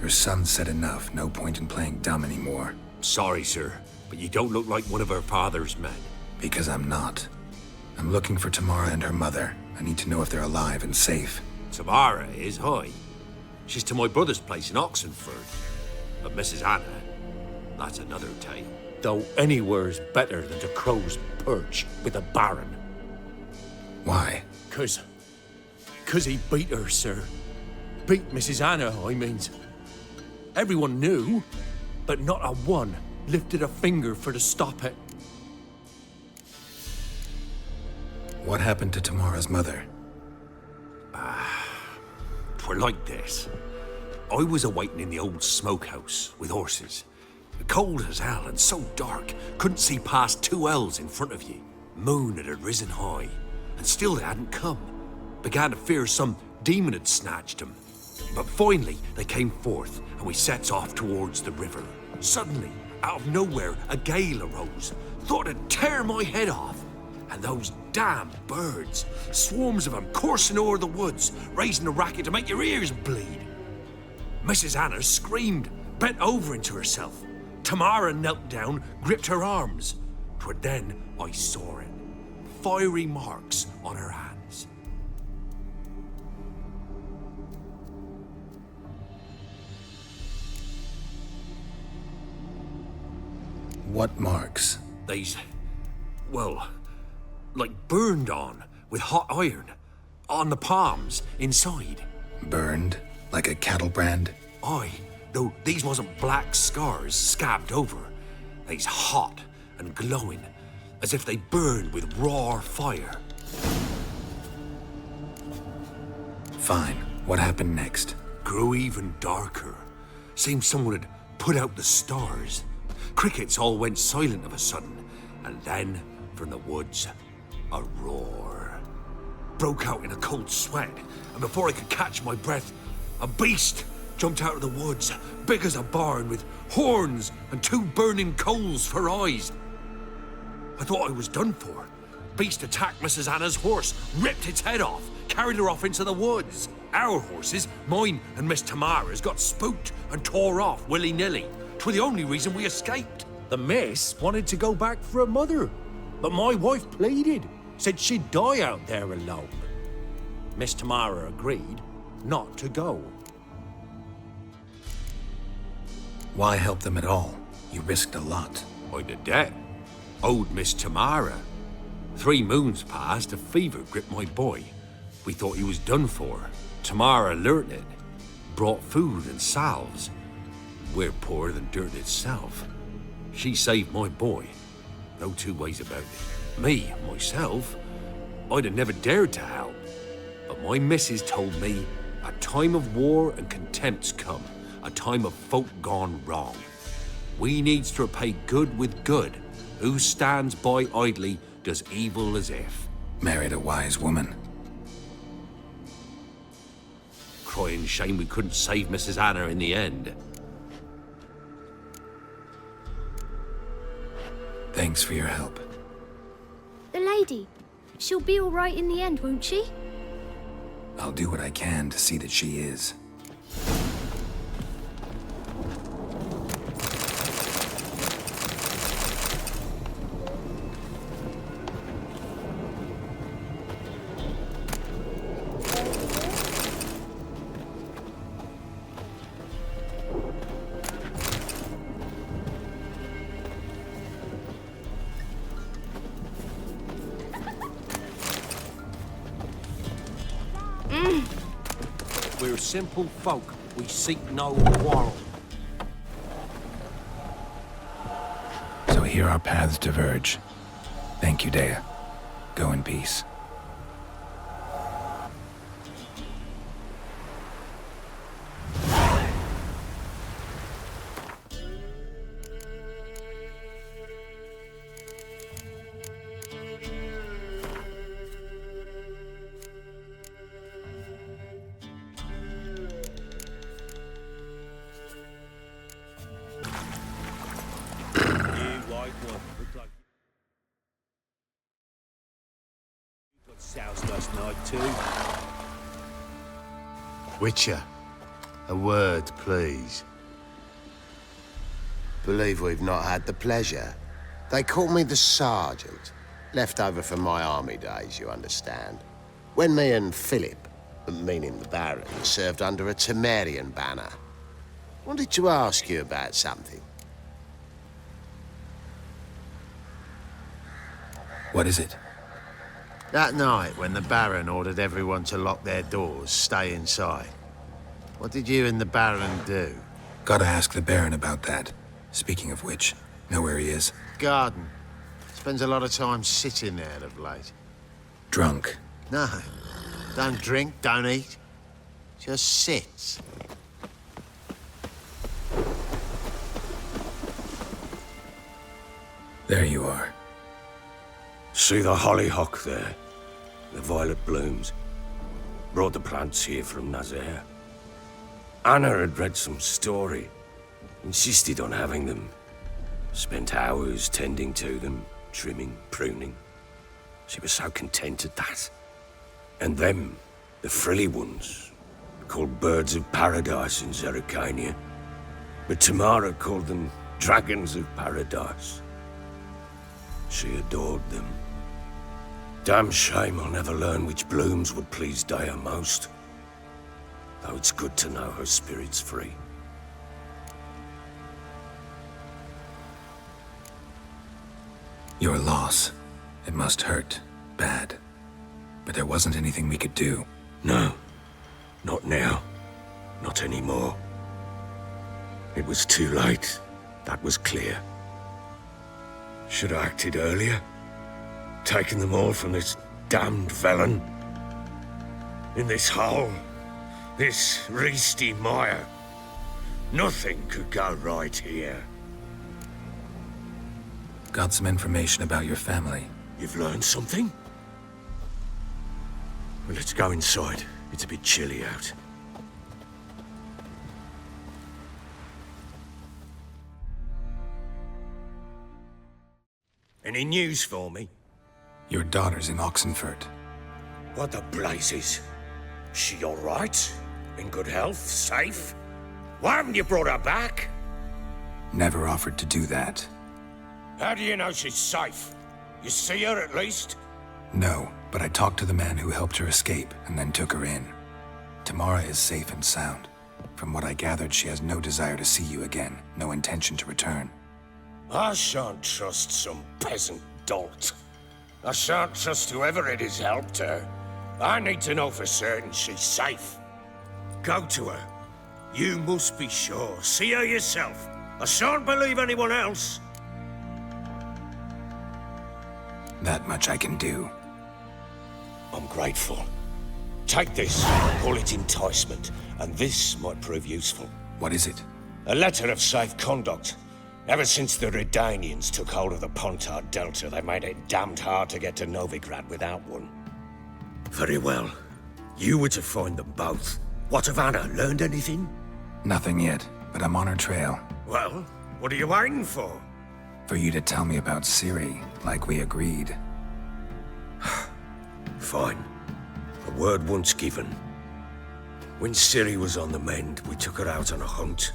Your son said enough, no point in playing dumb anymore. Sorry, sir, but you don't look like one of our father's men. Because I'm not. I'm looking for Tamara and her mother. I need to know if they're alive and safe. Tamara is, hi. She's to my brother's place in Oxenford. But Mrs. Anna, that's another tale. Though anywhere's better than to Crow's Perch with a baron. Why? 'Cause he beat her, sir. Beat Mrs. Anna, I means. Everyone knew, but not a one lifted a finger for to stop it. What happened to Tamara's mother? 'Twere like this. I was awaiting in the old smokehouse with horses. Cold as hell and so dark, couldn't see past 2 ells in front of you. Moon had risen high, and still they hadn't come. Began to fear some demon had snatched them. But finally, they came forth, and we sets off towards the river. Suddenly, out of nowhere, a gale arose. Thought it'd tear my head off. And those damn birds, swarms of them coursing o'er the woods, raising a racket to make your ears bleed. Mrs. Anna screamed, bent over into herself. Tamara knelt down, gripped her arms. 'Twere then I saw it. Fiery marks on her hands. What marks? They's, well, like burned on with hot iron. On the palms, inside. Burned? Like a cattle brand? Aye, though these wasn't black scars scabbed over. They's hot and glowing, as if they burned with raw fire. Fine. What happened next? Grew even darker. Seemed someone had put out the stars. Crickets all went silent of a sudden, and then, from the woods, a roar. Broke out in a cold sweat, and before I could catch my breath, a beast jumped out of the woods, big as a barn, with horns and 2 burning coals for eyes. I thought I was done for. Beast attacked Mrs. Anna's horse, ripped its head off, carried her off into the woods. Our horses, mine and Miss Tamara's, got spooked and tore off willy-nilly. 'Twere the only reason we escaped. The miss wanted to go back for her mother, but my wife pleaded, said she'd die out there alone. Miss Tamara agreed not to go. Why help them at all? You risked a lot. I'd a debt. Owed Miss Tamara. 3 moons passed, a fever gripped my boy. We thought he was done for. Tamara learnt it. Brought food and salves. We're poorer than dirt itself. She saved my boy. No 2 ways about it. Me, myself, I'd have never dared to help. But my missus told me a time of war and contempt's come. A time of folk gone wrong. We needs to repay good with good. Who stands by idly does evil as if. Married a wise woman. Crying shame we couldn't save Mrs. Anna in the end. Thanks for your help. The lady, she'll be all right in the end, won't she? I'll do what I can to see that she is. We're simple folk. We seek no quarrel. So here our paths diverge. Thank you, Dea. Go in peace. Soused last night too. Witcher, a word, please. Believe we've not had the pleasure. They call me the Sergeant. Left over from my army days, you understand. When me and Philip, meaning the Baron, served under a Temerian banner. Wanted to ask you about something. What is it? That night, when the Baron ordered everyone to lock their doors, stay inside, what did you and the Baron do? Gotta ask the Baron about that. Speaking of which, know where he is? Garden. Spends a lot of time sitting there of late. Drunk. No. Don't drink, don't eat. Just sits. There you are. See the hollyhock there? The violet blooms. Brought the plants here from Nazaire. Anna had read some story. Insisted on having them. Spent hours tending to them, trimming, pruning. She was so content at that. And them, the frilly ones, called birds of paradise in Zerrikania. But Tamara called them dragons of paradise. She adored them. Damn shame I'll never learn which blooms would please Daya most. Though it's good to know her spirit's free. Your loss. It must hurt. Bad. But there wasn't anything we could do. No. Not now. Not anymore. It was too late. That was clear. Should have acted earlier. Taken them all from this damned felon. In this hole. This reesty mire. Nothing could go right here. Got some information about your family. You've learned something? Well, let's go inside. It's a bit chilly out. Any news for me? Your daughter's in Oxenfurt. What the blazes? She all right? In good health? Safe? Why haven't you brought her back? Never offered to do that. How do you know she's safe? You see her at least? No, but I talked to the man who helped her escape and then took her in. Tamara is safe and sound. From what I gathered, she has no desire to see you again, no intention to return. I shan't trust some peasant dolt. I shan't trust whoever it is helped her. I need to know for certain she's safe. Go to her. You must be sure. See her yourself. I shan't believe anyone else. That much I can do. I'm grateful. Take this, call it enticement, and this might prove useful. What is it? A letter of safe conduct. Ever since the Redanians took hold of the Pontard Delta, they made it damned hard to get to Novigrad without one. Very well. You were to find them both. What of Anna? Learned anything? Nothing yet, but I'm on her trail. Well, what are you waiting for? For you to tell me about Ciri, like we agreed. Fine. A word once given. When Ciri was on the mend, we took her out on a hunt.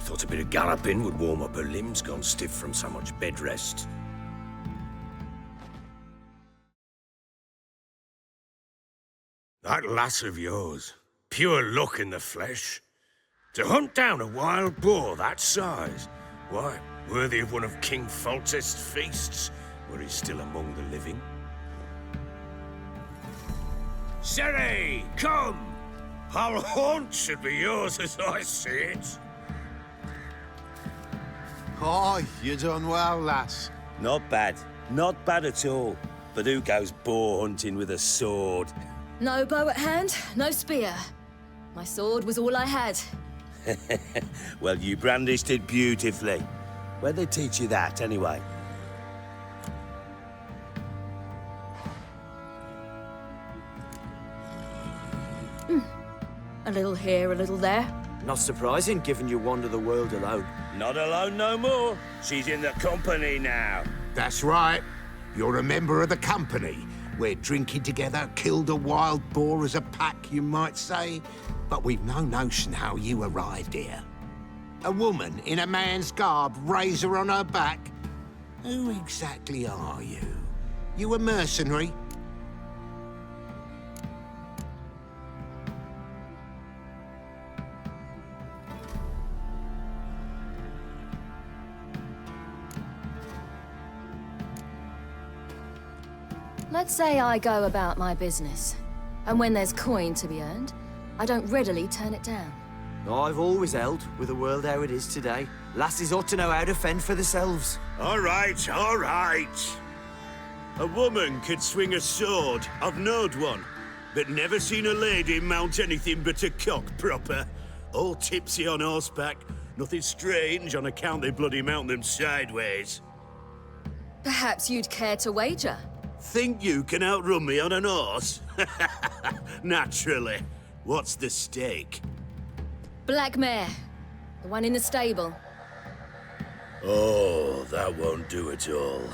Thought a bit of galloping would warm up her limbs, gone stiff from so much bed rest. That lass of yours, pure luck in the flesh. To hunt down a wild boar that size, why, worthy of one of King Foltest's feasts, were he still among the living. Ciri, come! Our haunt should be yours as I see it. Oh, you done well, lass. Not bad. Not bad at all. but who goes boar hunting with a sword? No bow at hand, no spear. My sword was all I had. Well, you brandished it beautifully. Where'd they teach you that, anyway? A little here, a little there. Not surprising, given you wander the world alone. Not alone no more. She's in the company now. That's right. You're a member of the company. We're drinking together, killed a wild boar as a pack, you might say. But we've no notion how you arrived here. A woman in a man's garb, razor on her back. Who exactly are you? You a mercenary? Let's say I go about my business, and when there's coin to be earned, I don't readily turn it down. I've always held, with the world how it is today, lasses ought to know how to fend for themselves. All right, all right. A woman could swing a sword. I've knowed one, but never seen a lady mount anything but a cock proper. All tipsy on horseback. Nothing strange on account they bloody mount them sideways. Perhaps you'd care to wager? Think you can outrun me on an horse? Naturally. What's the stake? Black mare. The one in the stable. Oh, that won't do at all.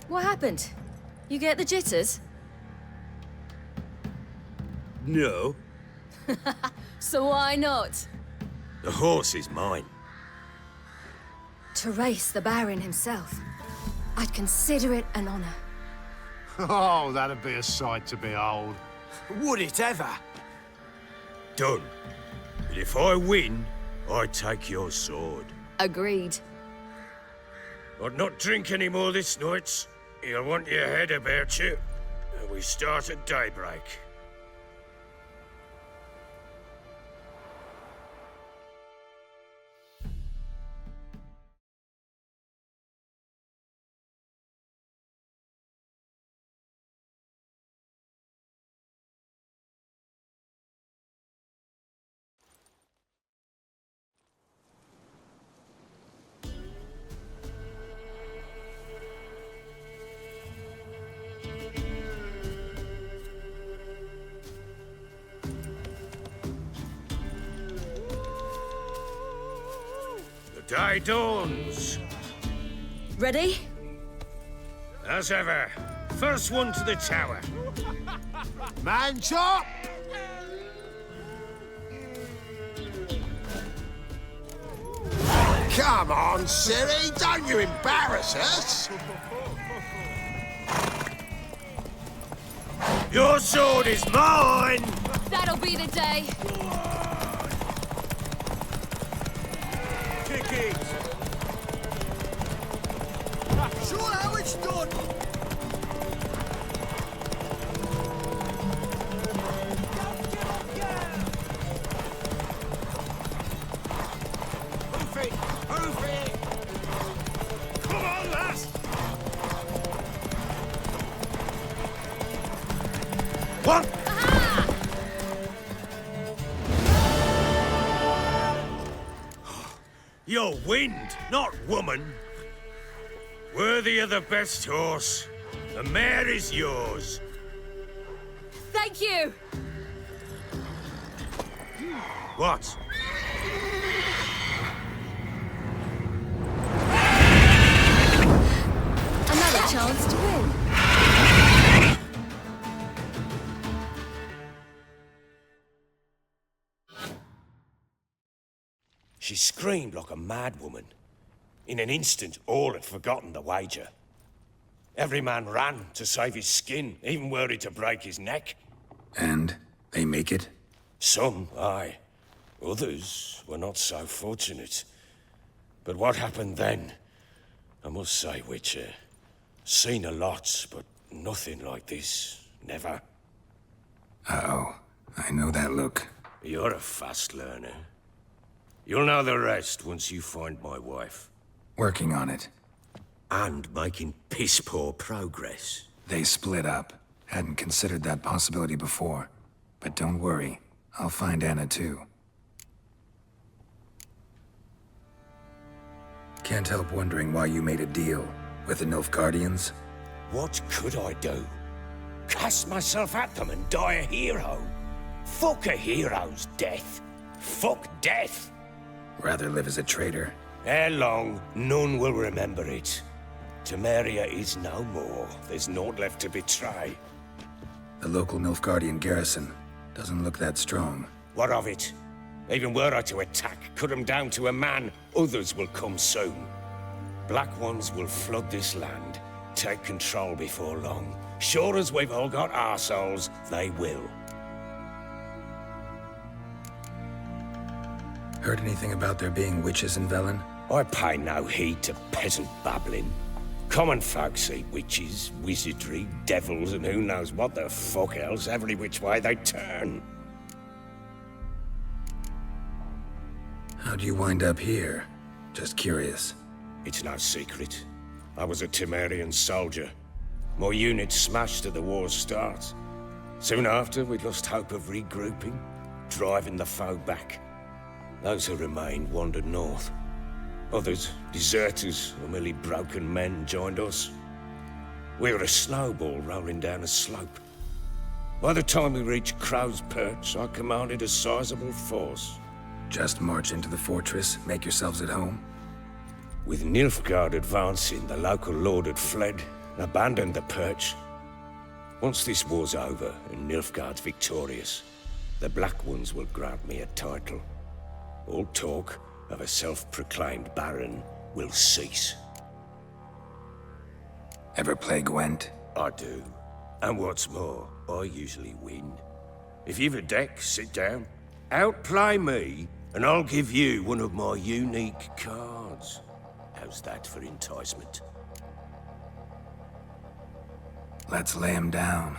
What happened? You get the jitters? No. So why not? The horse is mine. To race the Baron himself, I'd consider it an honor. Oh, that'd be a sight to behold. Would it ever? Done. But if I win, I take your sword. Agreed. I'd not drink any more this night. You'll want your head about you. We start at daybreak. The day dawns. Ready? As ever. First one to the tower. Man chop! Come on, Siri, don't you embarrass us! Your sword is mine! That'll be the day. Kick it! Sure how it's done. Hoof it! Hoof it! Come on, lass! What? You're wind, not woman. Worthy of the best horse. The mare is yours. Thank you. What? Another chance to win. She screamed like a mad woman. In an instant, all had forgotten the wager. Every man ran to save his skin, even were he to break his neck. And they make it? Some, aye. Others were not so fortunate. But what happened then? I must say, Witcher, seen a lot, but nothing like this. Never. Uh-oh. I know that look. You're a fast learner. You'll know the rest once you find my wife. Working on it. And making piss-poor progress. They split up. Hadn't considered that possibility before. But don't worry. I'll find Anna too. Can't help wondering why you made a deal with the Nilfgaardians. What could I do? Cast myself at them and die a hero? Fuck a hero's death. Fuck death. Rather live as a traitor. Ere long, none will remember it. Temeria is no more. There's naught left to betray. The local Nilfgaardian garrison doesn't look that strong. What of it? Even were I to attack, cut them down to a man, others will come soon. Black Ones will flood this land, take control before long. Sure as we've all got arseholes, they will. Heard anything about there being witches in Velen? I pay no heed to peasant babbling. Common folk see witches, wizardry, devils, and who knows what the fuck else every which way they turn. How'd you wind up here? Just curious. It's no secret. I was a Temerian soldier. My unit smashed at the war's start. Soon after, we'd lost hope of regrouping, driving the foe back. Those who remained wandered north. Others, deserters or merely broken men, joined us. We were a snowball rolling down a slope. By the time we reached Crow's Perch, I commanded a sizable force. Just march into the fortress, make yourselves at home? With Nilfgaard advancing, the local lord had fled, abandoned the perch. Once this war's over and Nilfgaard's victorious, the Black Ones will grant me a title. All talk of a self-proclaimed baron will cease. Ever play Gwent? I do. And what's more, I usually win. If you've a deck, sit down. Outplay me, and I'll give you one of my unique cards. How's that for enticement? Let's lay him down.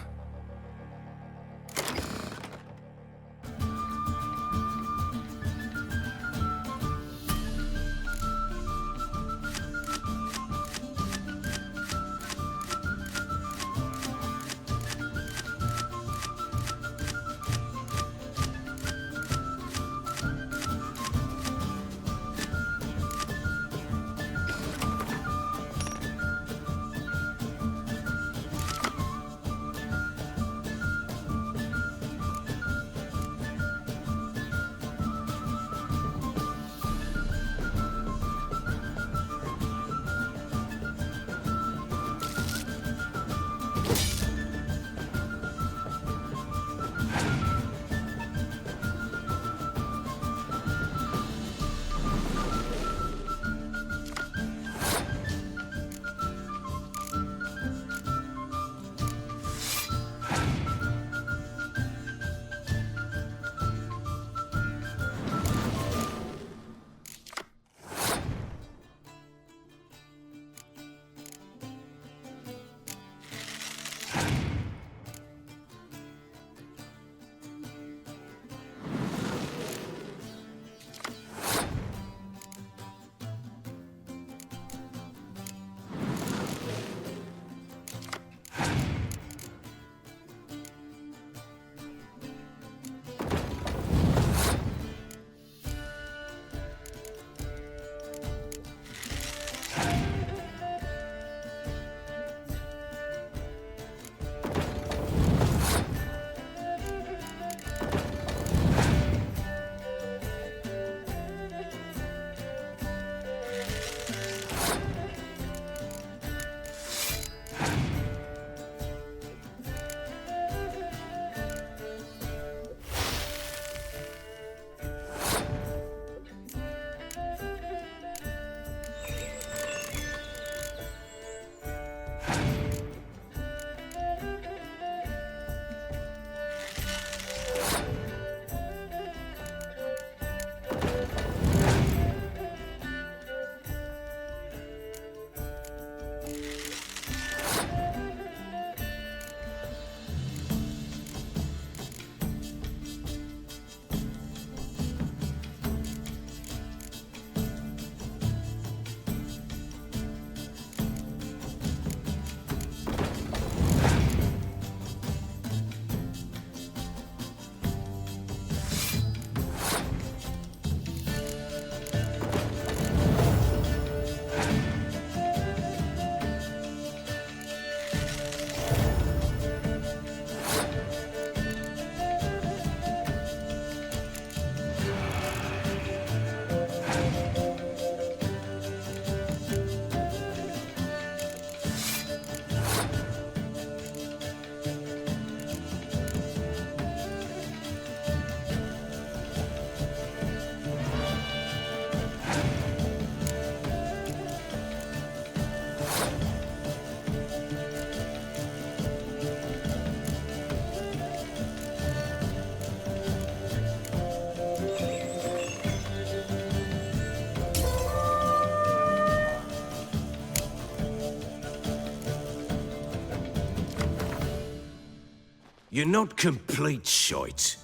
You're not complete shite,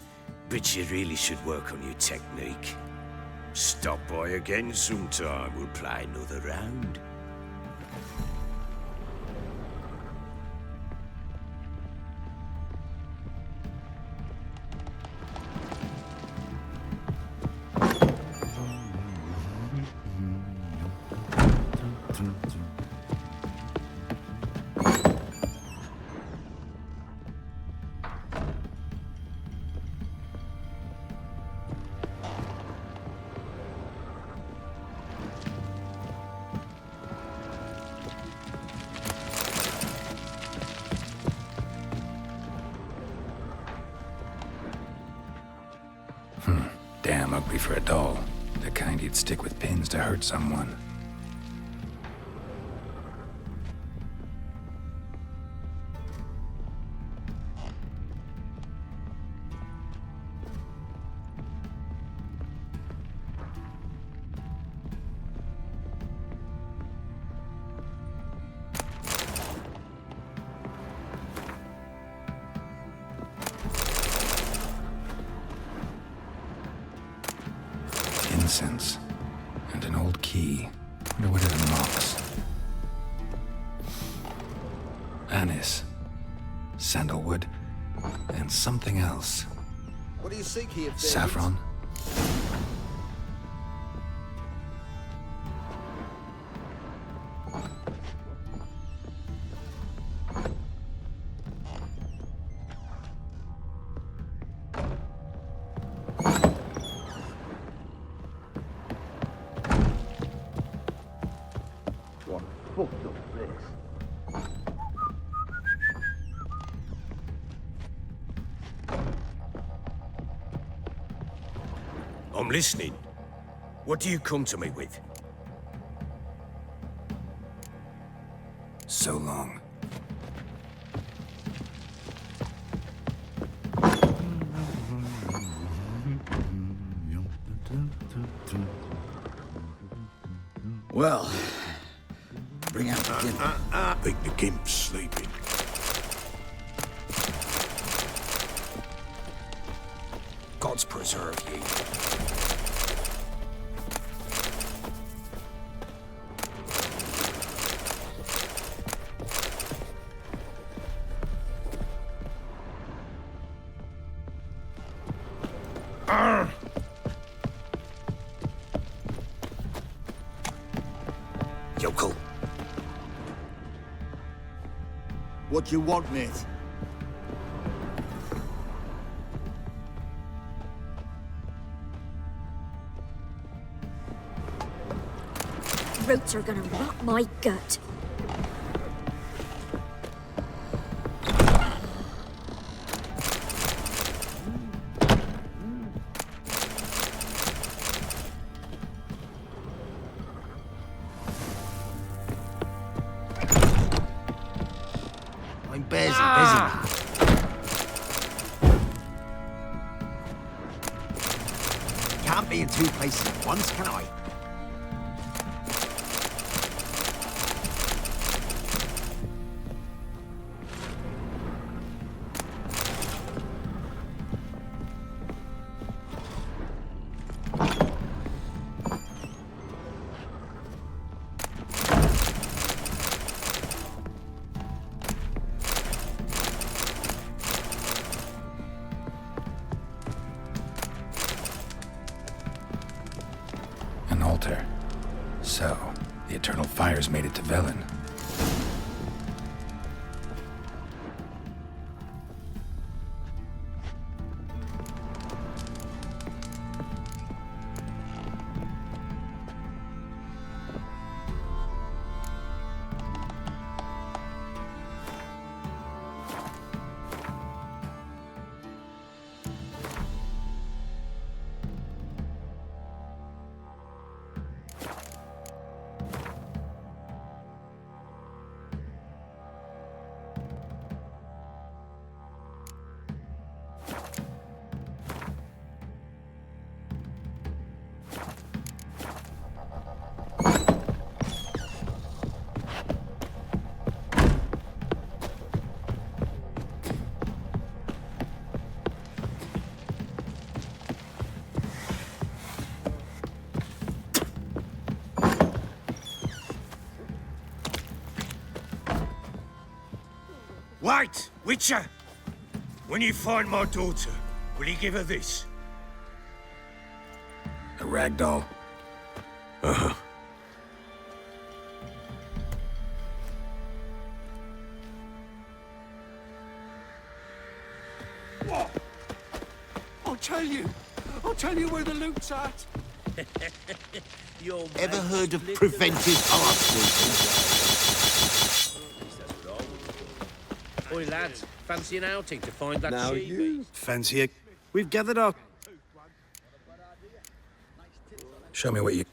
but you really should work on your technique. Stop by again sometime, we'll play another round. Damn ugly for a doll. The kind you'd stick with pins to hurt someone. Incense. And an old key. Wonder what it unlocks. Anise. Sandalwood. And something else. What do you seek here, David? Saffron. Fucked up this. I'm listening. What do you come to me with? So long. Well, bring out the gimp. I think the gimp's sleeping. Gods preserve ye. Yokel. What do you want, mate? Roots are gonna rot my gut. I'm busy. Can't be in two places at once, can I? An altar. So, the eternal fires made it to Velen. Wait, Witcher! When you find my daughter, will you give her this? A rag doll. Uh-huh. I'll tell you where the loot's at. Ever heard of preventive arts? Oi, lads, fancy an outing to find that Now sheep? you fancy it? We've gathered our... Show me what you...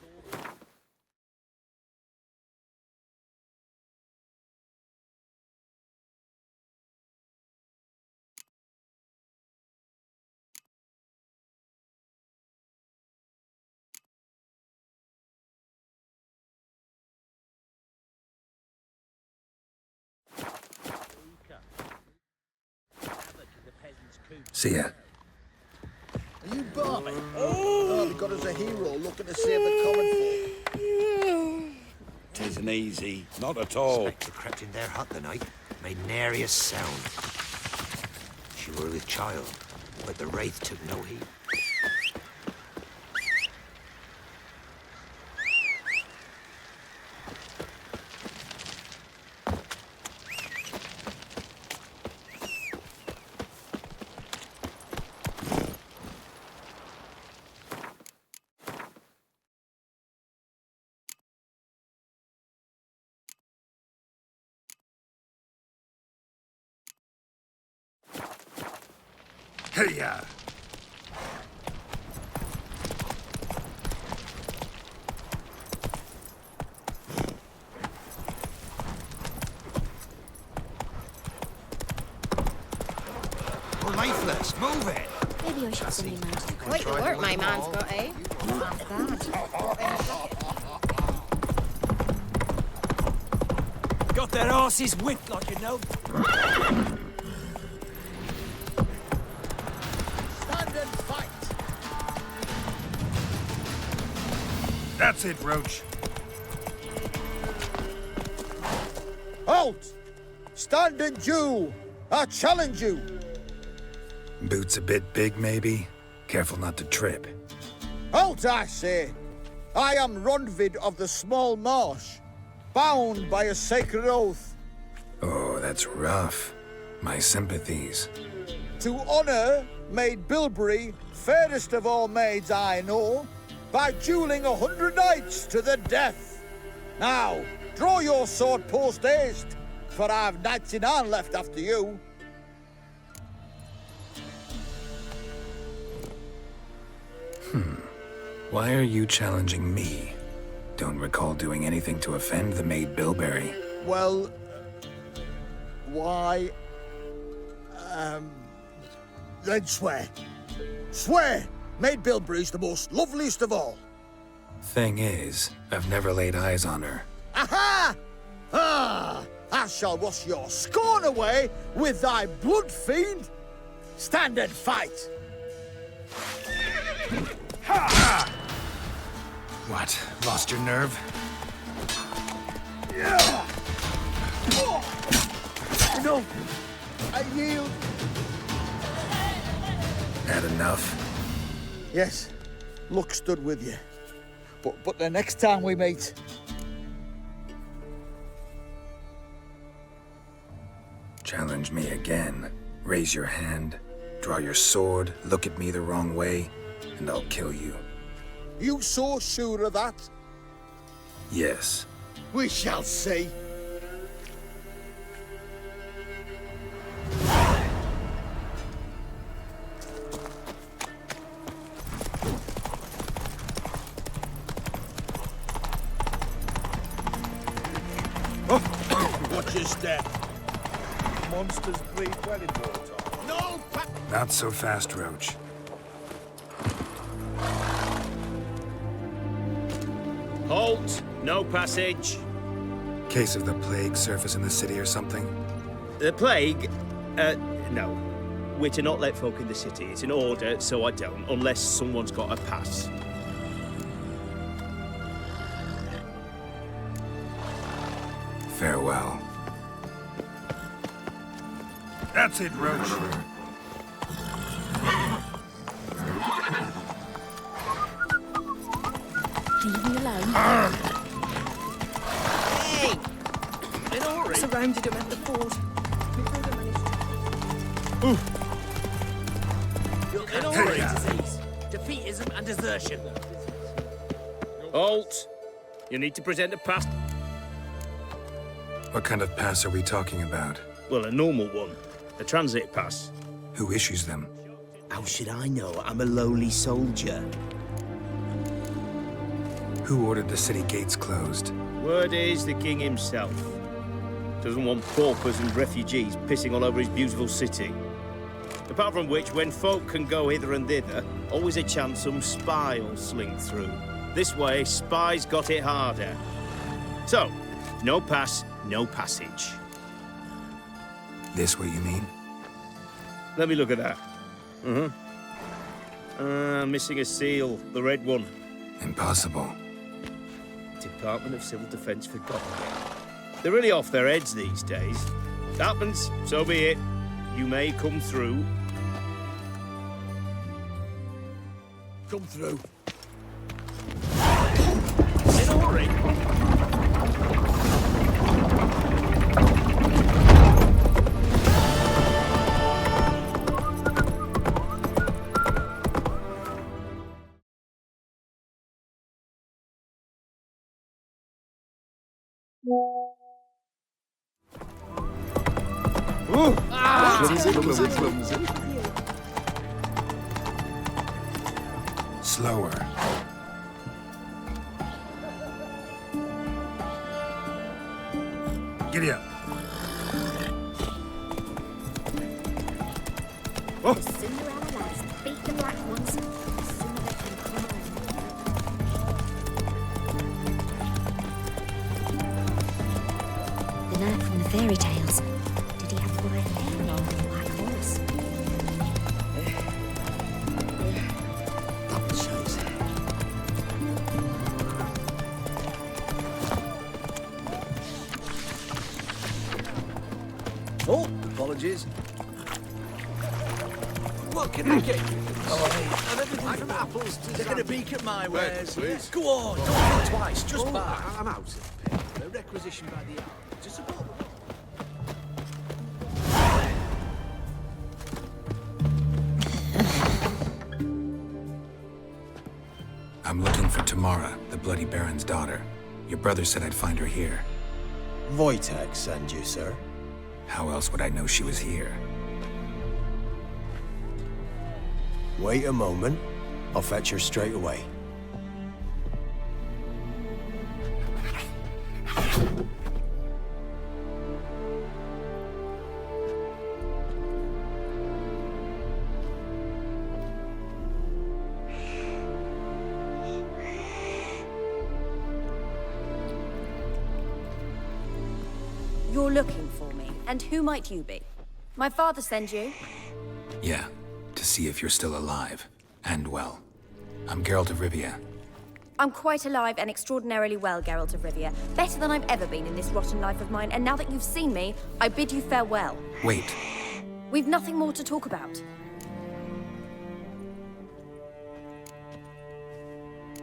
See ya. Are you Barney? Oh, they got us a hero looking to save the common folk. Tisn't easy. Not at all. Spectre crept in their hut the night, made nary a sound. She were with child, but the wraith took no heed. Hey-ya! We're lifeless, move it! Maybe I should send him out. Quite the work my man's got, eh? Not bad. Got their asses whipped like you know. Stand and fight! That's it, Roach. Halt! Stand and do! I challenge you! Boots a bit big, maybe? Careful not to trip. Halt, I say! I am Rondvid of the Small Marsh, bound by a sacred oath. Oh, that's rough. My sympathies. To honor Maid Bilberry, fairest of all maids I know, by dueling 100 knights to the death. Now, draw your sword post haste, for I've knights in hand left after you. Why are you challenging me? Don't recall doing anything to offend the Maid Bilberry. Well, why? Then swear. Swear! Maid Bilberry's the most loveliest of all. Thing is, I've never laid eyes on her. Aha! Ah! I shall wash your scorn away with thy blood, fiend! Stand and fight! Ha! What? Lost your nerve? No! I yield! Had enough? Yes, luck stood with you. But the next time we meet... Challenge me again. Raise your hand, draw your sword, look at me the wrong way, and I'll kill you. You so sure of that? Yes. We shall see. Watch your step. Monsters breed well in wartime. No! Not so fast, Roach. Halt! No passage. Case of the plague surface in the city or something? The plague? No. We're to not let folk in the city. It's an order, so I don't, unless someone's got a pass. Farewell. That's it, Roach. Leave me alone. Hey! In a hurry. Surrounded him at the fort. In a hurry, disease. Defeatism and desertion. Halt! You need to present a pass. What kind of pass are we talking about? Well, a normal one. A transit pass. Who issues them? How should I know? I'm a lowly soldier. Who ordered the city gates closed? Word is the king himself. Doesn't want paupers and refugees pissing all over his beautiful city. Apart from which, when folk can go hither and thither, always a chance some spy will slink through. This way, spies got it harder. So, no pass, no passage. This what you mean? Let me look at that. Missing a seal, the red one. Impossible. Department of Civil Defence forgotten again. They're really off their heads these days. Happens, so be it. You may come through. Come through. In a hurry. Slower. Giddy up. The Cinderella lads beat the black ones. The sooner they can come home. The knight from the fairy tales. Did he have white hair and a black horse? Double chase. Oh, apologies. What can I get you? And everything from apples to taking a peek at my wares. please. Go on, don't think twice, just buy. I'm out of pay. A requisition by the hour to support the I'm looking for Tamara, the Bloody Baron's daughter. Your brother said I'd find her here. Wojtek send you, sir. How else would I know she was here? Wait a moment. I'll fetch her straight away. You're looking for me, and who might you be? My father sent you? Yeah, to see if you're still alive. And well. I'm Geralt of Rivia. I'm quite alive and extraordinarily well, Geralt of Rivia. Better than I've ever been in this rotten life of mine, and now that you've seen me, I bid you farewell. Wait. We've nothing more to talk about.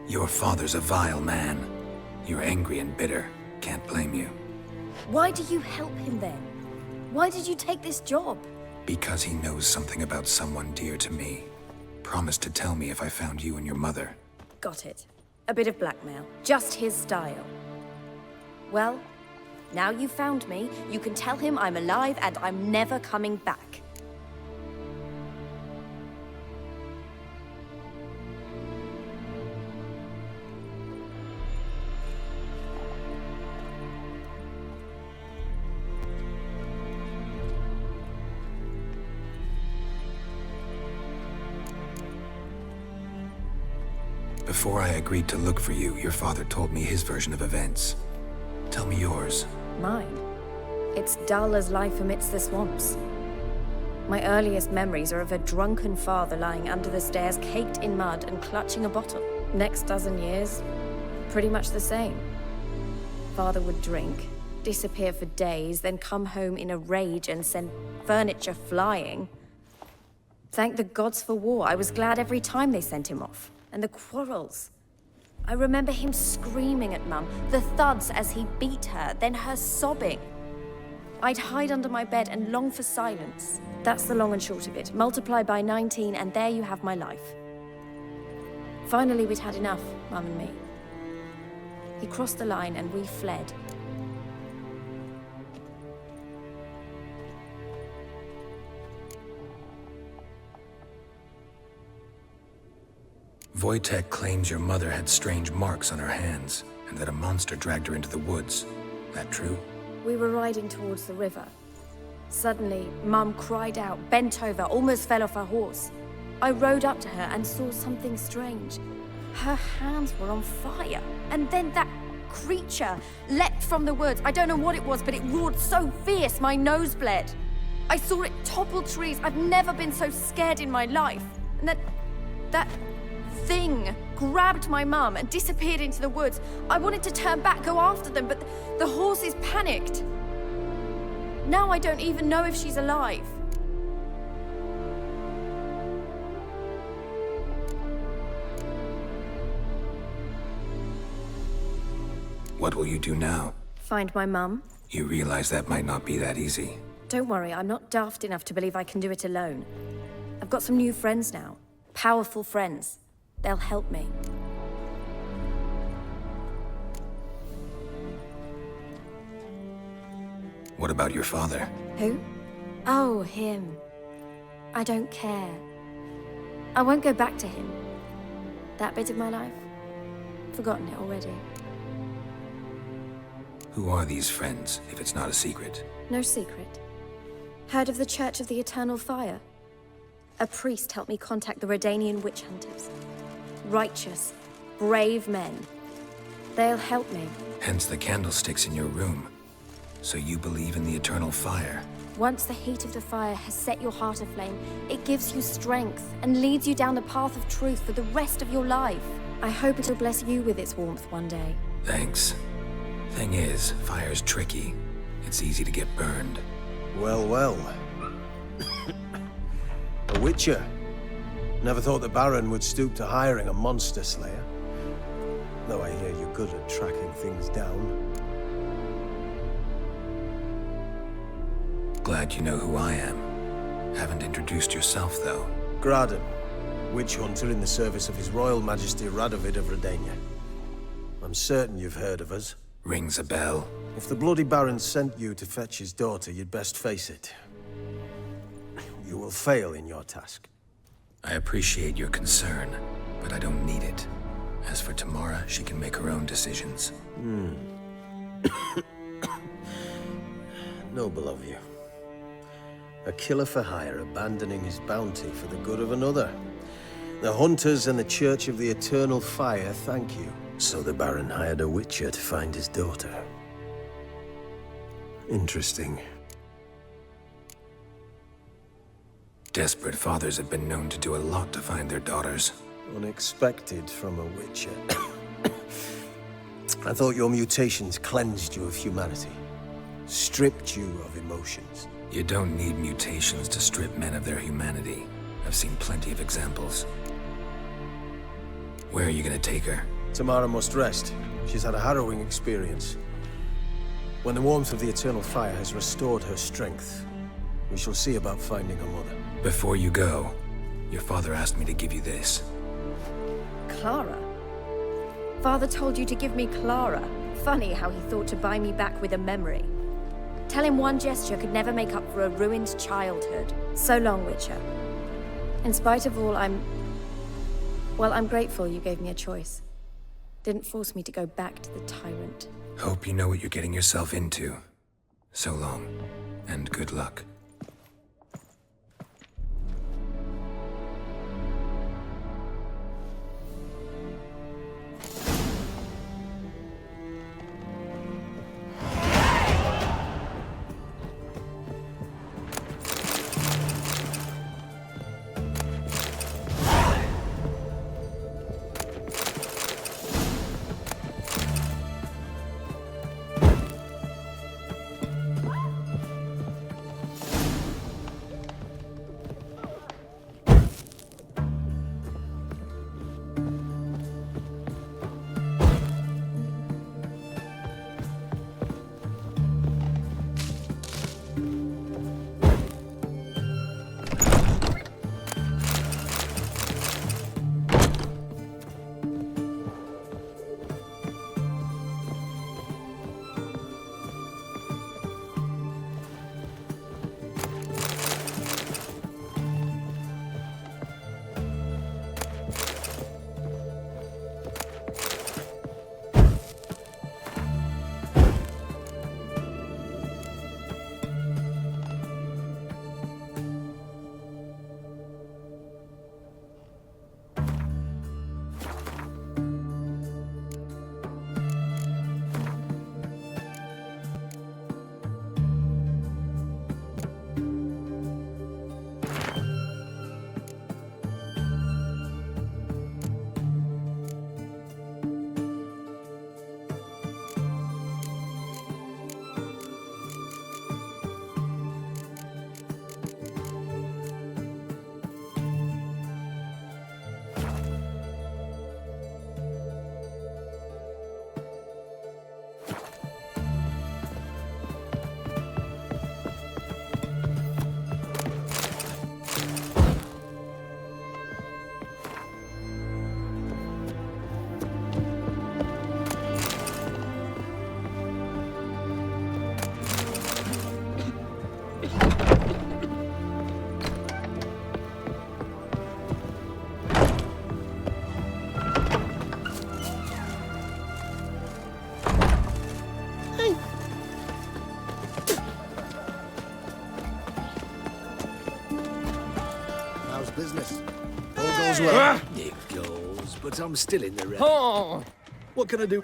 Your father's a vile man. You're angry and bitter. Can't blame you. Why do you help him then? Why did you take this job? Because he knows something about someone dear to me. Promised to tell me if I found you and your mother. Got it. A bit of blackmail. Just his style. Well, now you've found me, you can tell him I'm alive and I'm never coming back. Before I agreed to look for you, your father told me his version of events. Tell me yours. Mine? It's dull as life amidst the swamps. My earliest memories are of a drunken father lying under the stairs, caked in mud and clutching a bottle. Next dozen years, pretty much the same. Father would drink, disappear for days, then come home in a rage and send furniture flying. Thank the gods for war. I was glad every time they sent him off. And the quarrels. I remember him screaming at Mum, the thuds as he beat her, then her sobbing. I'd hide under my bed and long for silence. That's the long and short of it. Multiply by 19 and there you have my life. Finally, we'd had enough, Mum and me. He crossed the line and we fled. Wojtek claims your mother had strange marks on her hands, and that a monster dragged her into the woods. That true? We were riding towards the river. Suddenly, Mum cried out, bent over, almost fell off her horse. I rode up to her and saw something strange. Her hands were on fire. And then that creature leapt from the woods. I don't know what it was, but it roared so fierce, my nose bled. I saw it topple trees. I've never been so scared in my life. And that thing grabbed my mum and disappeared into the woods. I wanted to turn back, go after them, but the horses panicked. Now I don't even know if she's alive. What will you do now? Find my mum. You realize that might not be that easy. Don't worry, I'm not daft enough to believe I can do it alone. I've got some new friends now. Powerful friends. They'll help me. What about your father? Who? Oh, him. I don't care. I won't go back to him. That bit of my life? Forgotten it already. Who are these friends, if it's not a secret? No secret. Heard of the Church of the Eternal Fire? A priest helped me contact the Redanian witch hunters. Righteous, brave men. They'll help me. Hence the candlesticks in your room. So you believe in the eternal fire? Once the heat of the fire has set your heart aflame, it gives you strength and leads you down the path of truth for the rest of your life. I hope it'll bless you with its warmth one day. Thanks. Thing is, fire's tricky. It's easy to get burned. Well, well. A witcher. Never thought the Baron would stoop to hiring a monster slayer. Though I hear you're good at tracking things down. Glad you know who I am. Haven't introduced yourself, though. Graden, witch hunter in the service of His Royal Majesty Radovid of Redania. I'm certain you've heard of us. Rings a bell. If the Bloody Baron sent you to fetch his daughter, you'd best face it. You will fail in your task. I appreciate your concern, but I don't need it. As for Tamara, she can make her own decisions. Noble of you. A killer for hire abandoning his bounty for the good of another. The hunters and the Church of the Eternal Fire thank you. So the Baron hired a witcher to find his daughter. Interesting. Desperate fathers have been known to do a lot to find their daughters. Unexpected from a witcher. I thought your mutations cleansed you of humanity. Stripped you of emotions. You don't need mutations to strip men of their humanity. I've seen plenty of examples. Where are you gonna take her? Tamara must rest. She's had a harrowing experience. When the warmth of the Eternal Fire has restored her strength, we shall see about finding her mother. Before you go, your father asked me to give you this. Clara? Father told you to give me Clara. Funny how he thought to buy me back with a memory. Tell him one gesture could never make up for a ruined childhood. So long, Witcher. In spite of all, I'm grateful you gave me a choice. Didn't force me to go back to the tyrant. Hope you know what you're getting yourself into. So long, and good luck. but I'm still in the red. Oh! What can I do?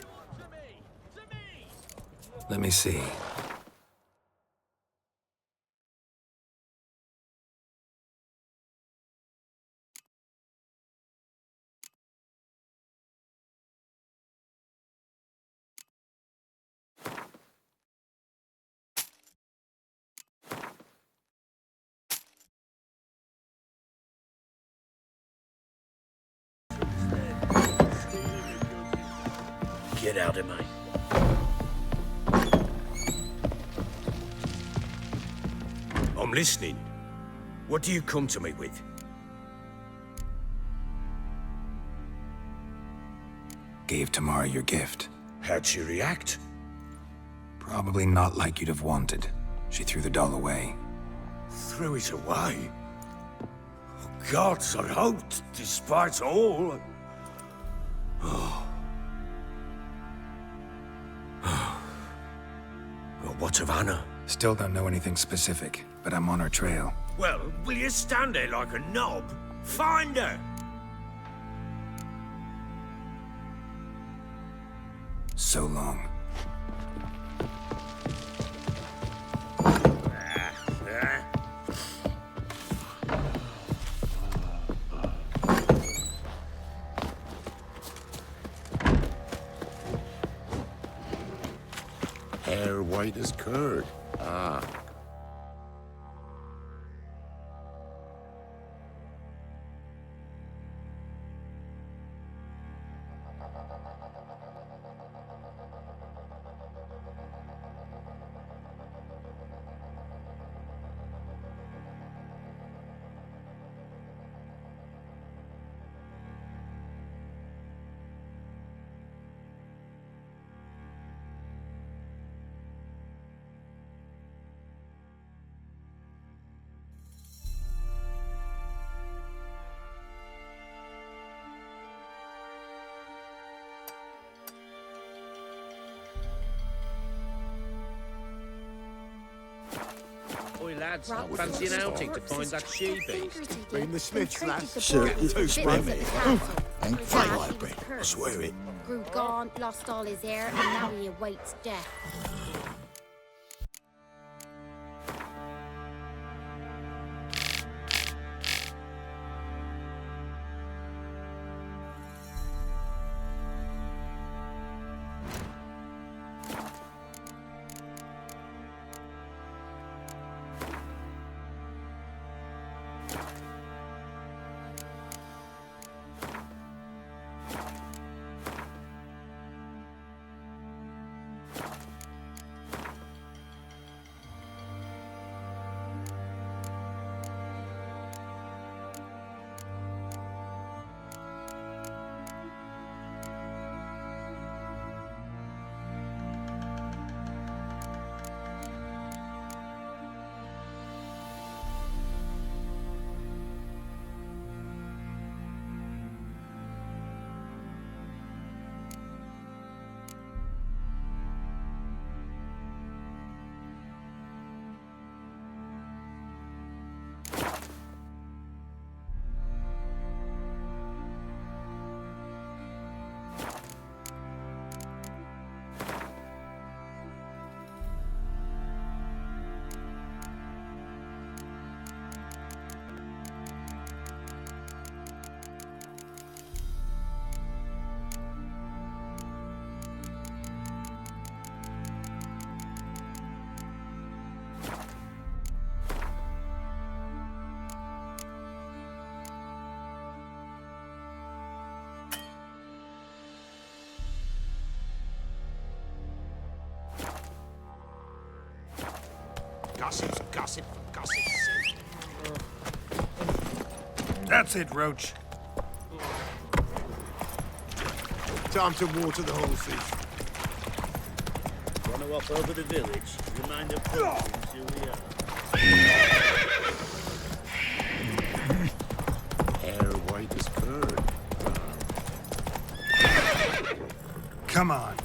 Let me see. Get out of me. I'm listening. What do you come to me with? Gave Tamara your gift. How'd she react? Probably not like you'd have wanted. She threw the doll away. Threw it away? Oh, gods, I hoped, despite all. Oh. Well, what of Anna? Still don't know anything specific, but I'm on her trail. Well, will you stand there like a knob? Find her! So long. Hair white as curd. Ah. Oi, lads, fancy an outing to find that she-beast? Been the Smiths, lads. Sir, Two spray me. Ain't quite like bread, I swear it. Grew gaunt, lost all his hair, and now he awaits death. Gossip's gossip for gossip's sake. That's it, Roach. Time to water the horses. Want to walk over the village? Remind the pilgrims who we are. Hair white as curd. Come on.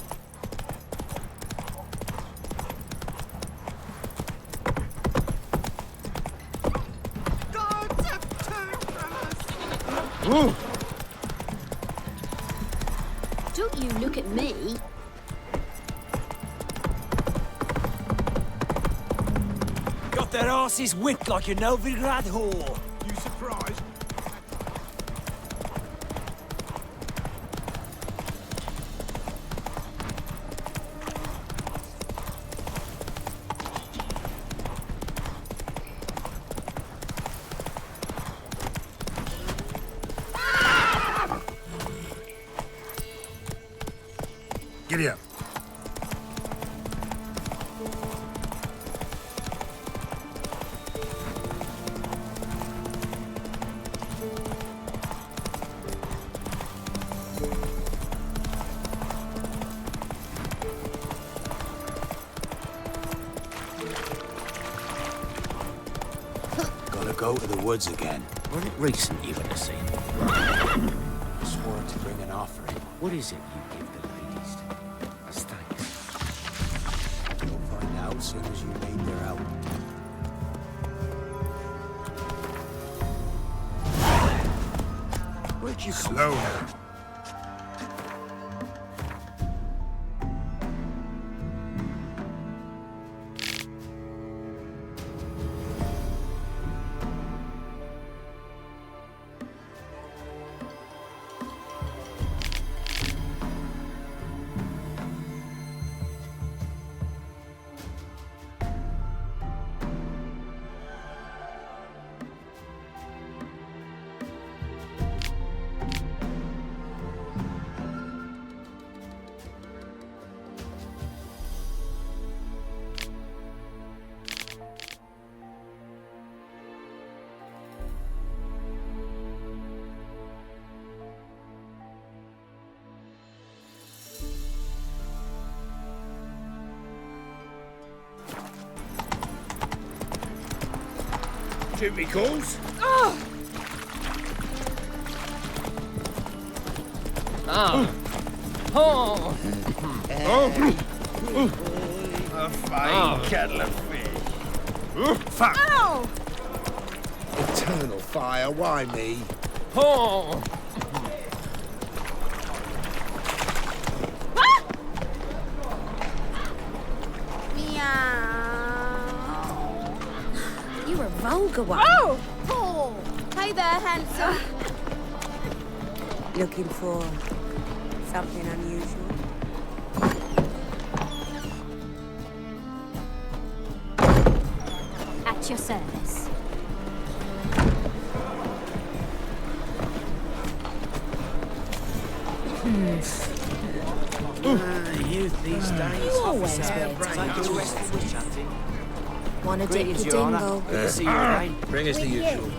Ooh. Don't you look at me. Got their asses whipped like a Novigrad whore. You surprised? Giddy up. Gotta go to the woods again. Wasn't it recent you went to see them? I swore to bring an offering. What is it you give the ladies as thanks? You'll find out as soon as you made their out. Where'd you come Slow from? now. Duty calls. Oh! Oh. Oh. A fine kettle of fish. Fuck! Ow! Eternal fire, why me? Oh. You were a vulgar one. Oh! Oh! Hey there, handsome. Looking for something unusual? At your service. Youth these days. You always Officer, wear brain. tight. Take your rest with chatting. Wanna dip Greetings, your Your Honour. dingle? Good to see you again. Bring us the With you. usual.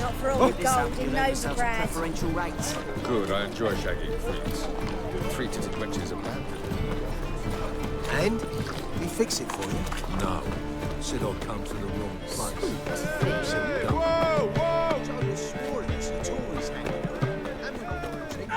Not for all the gold in Novigrad. Preferential rates. Good, I enjoy shagging freaks. Treated it when she's abandoned. And? We fix it for you. No. Said I'll come to the wrong place. Whoa, whoa! Joe swore this. It's always hanging on. And we're not going to take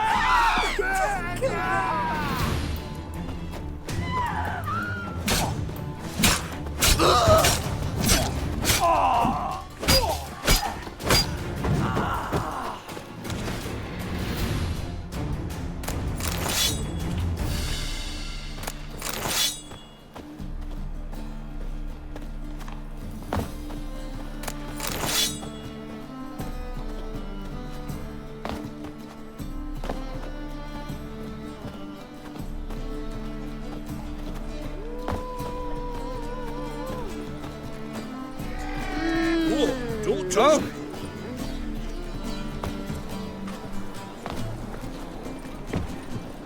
Don't touch me.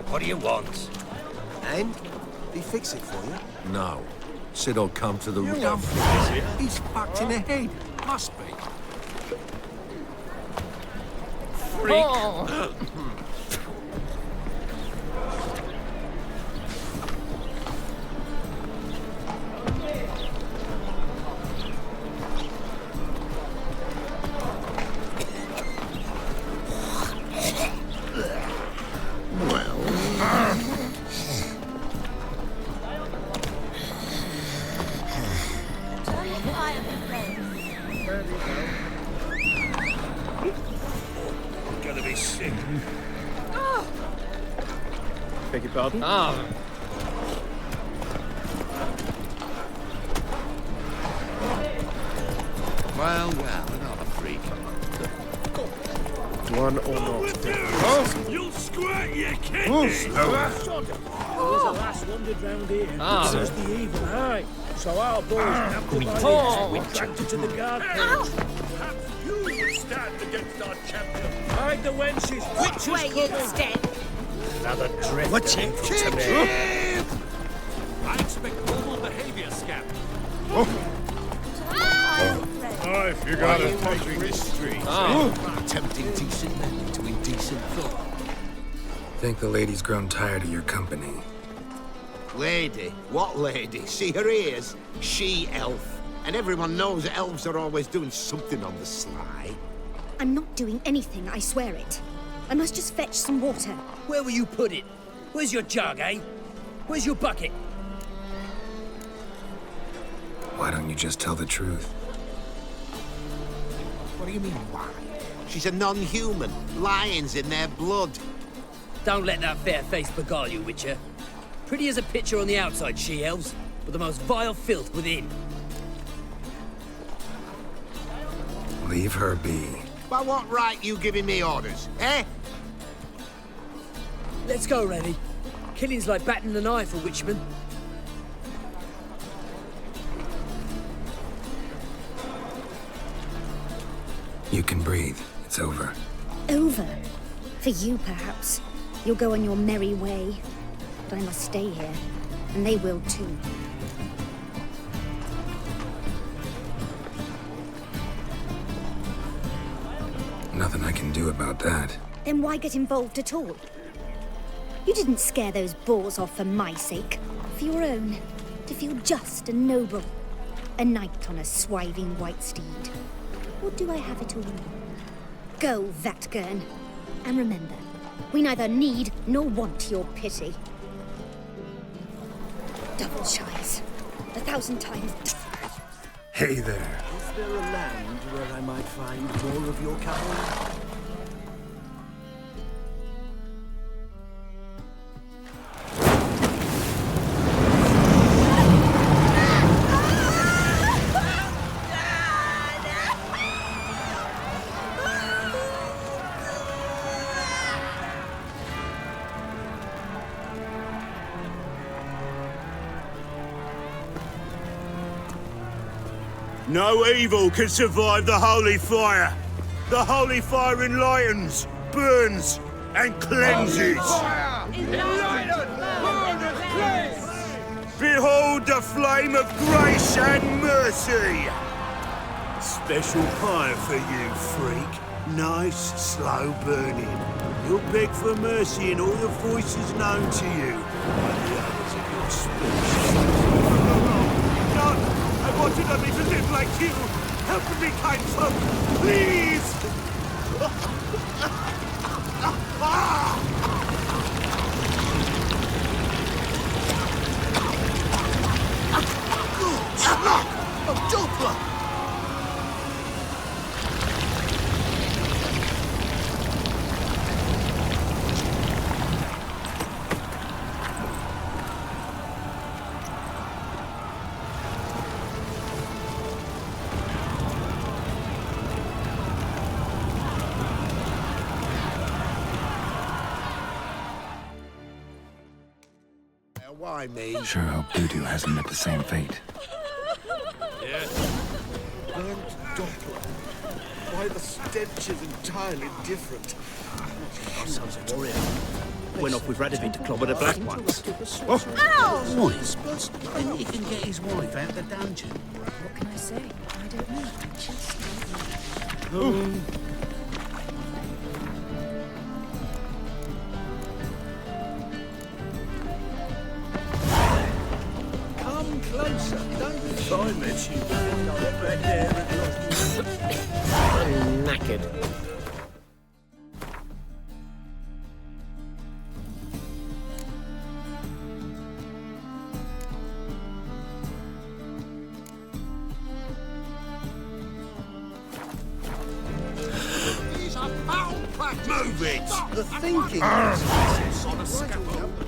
What do you want? And? We fix it for you. No. Said I'll come to the You wrong don't think he's fucked in the head. Must be. Oh. Gonna be sick. Beg your pardon? Ah. Well, another freak. One or not. You'll squirt your kidney! There's a lass wandered round here. Ah. Says the evil eye. So our boys nabbed her by the Oh. ears, dragged her to the guard cage. Perhaps you would stand against our champion. Hide the wenches. Which way you step? Another drift. What's it? to me. I expect normal behavior, Scamp. If you got it. Wandering the streets, tempting decent men into indecent folk. Think the lady's grown tired of your company. Lady? What lady? See her ears? She-elf. And everyone knows that elves are always doing something on the sly. I'm not doing anything, I swear it. I must just fetch some water. Where will you put it? Where's your jug, eh? Where's your bucket? Why don't you just tell the truth? What do you mean, why? She's a non-human. Lions in their blood. Don't let that fair face beguile you, Witcher. Pretty as a picture on the outside, she-elves, but the most vile filth within. Leave her be. By what right you giving me orders, eh? Let's go, Rennie. Killing's like batting an eye for witchmen. You can breathe. It's over. Over? For you, perhaps. You'll go on your merry way. But I must stay here, and they will too. Nothing I can do about that. Then why get involved at all? You didn't scare those boars off for my sake. For your own. To feel just and noble. A knight on a swiving white steed. Or do I have it all? Go, Vatgern. And remember, we neither need nor want your pity. Double shires. 1,000 times. Hey there. Is there a land where I might find more of your cavalry? No evil can survive the holy fire. The holy fire enlightens, burns, and cleanses. Behold the flame of grace and mercy. Special fire for you, freak. Nice, slow burning. You'll beg for mercy in all the voices known to you by the others of your species. No! I wanted only to live like you! Help me, kind folk! Please! Why me? Sure hope Dudu hasn't met the same fate. Burnt Doppler. Why the stench is entirely different. That sounds a warrior. Went off with Radovid to clobber the black ones. Ow! Then he can get his wife out the dungeon. What can I say? I don't know. Just... Come closer. Don't be shy, Mitch. Get back there I'm knackered. Move it! The thinking on a scaffold.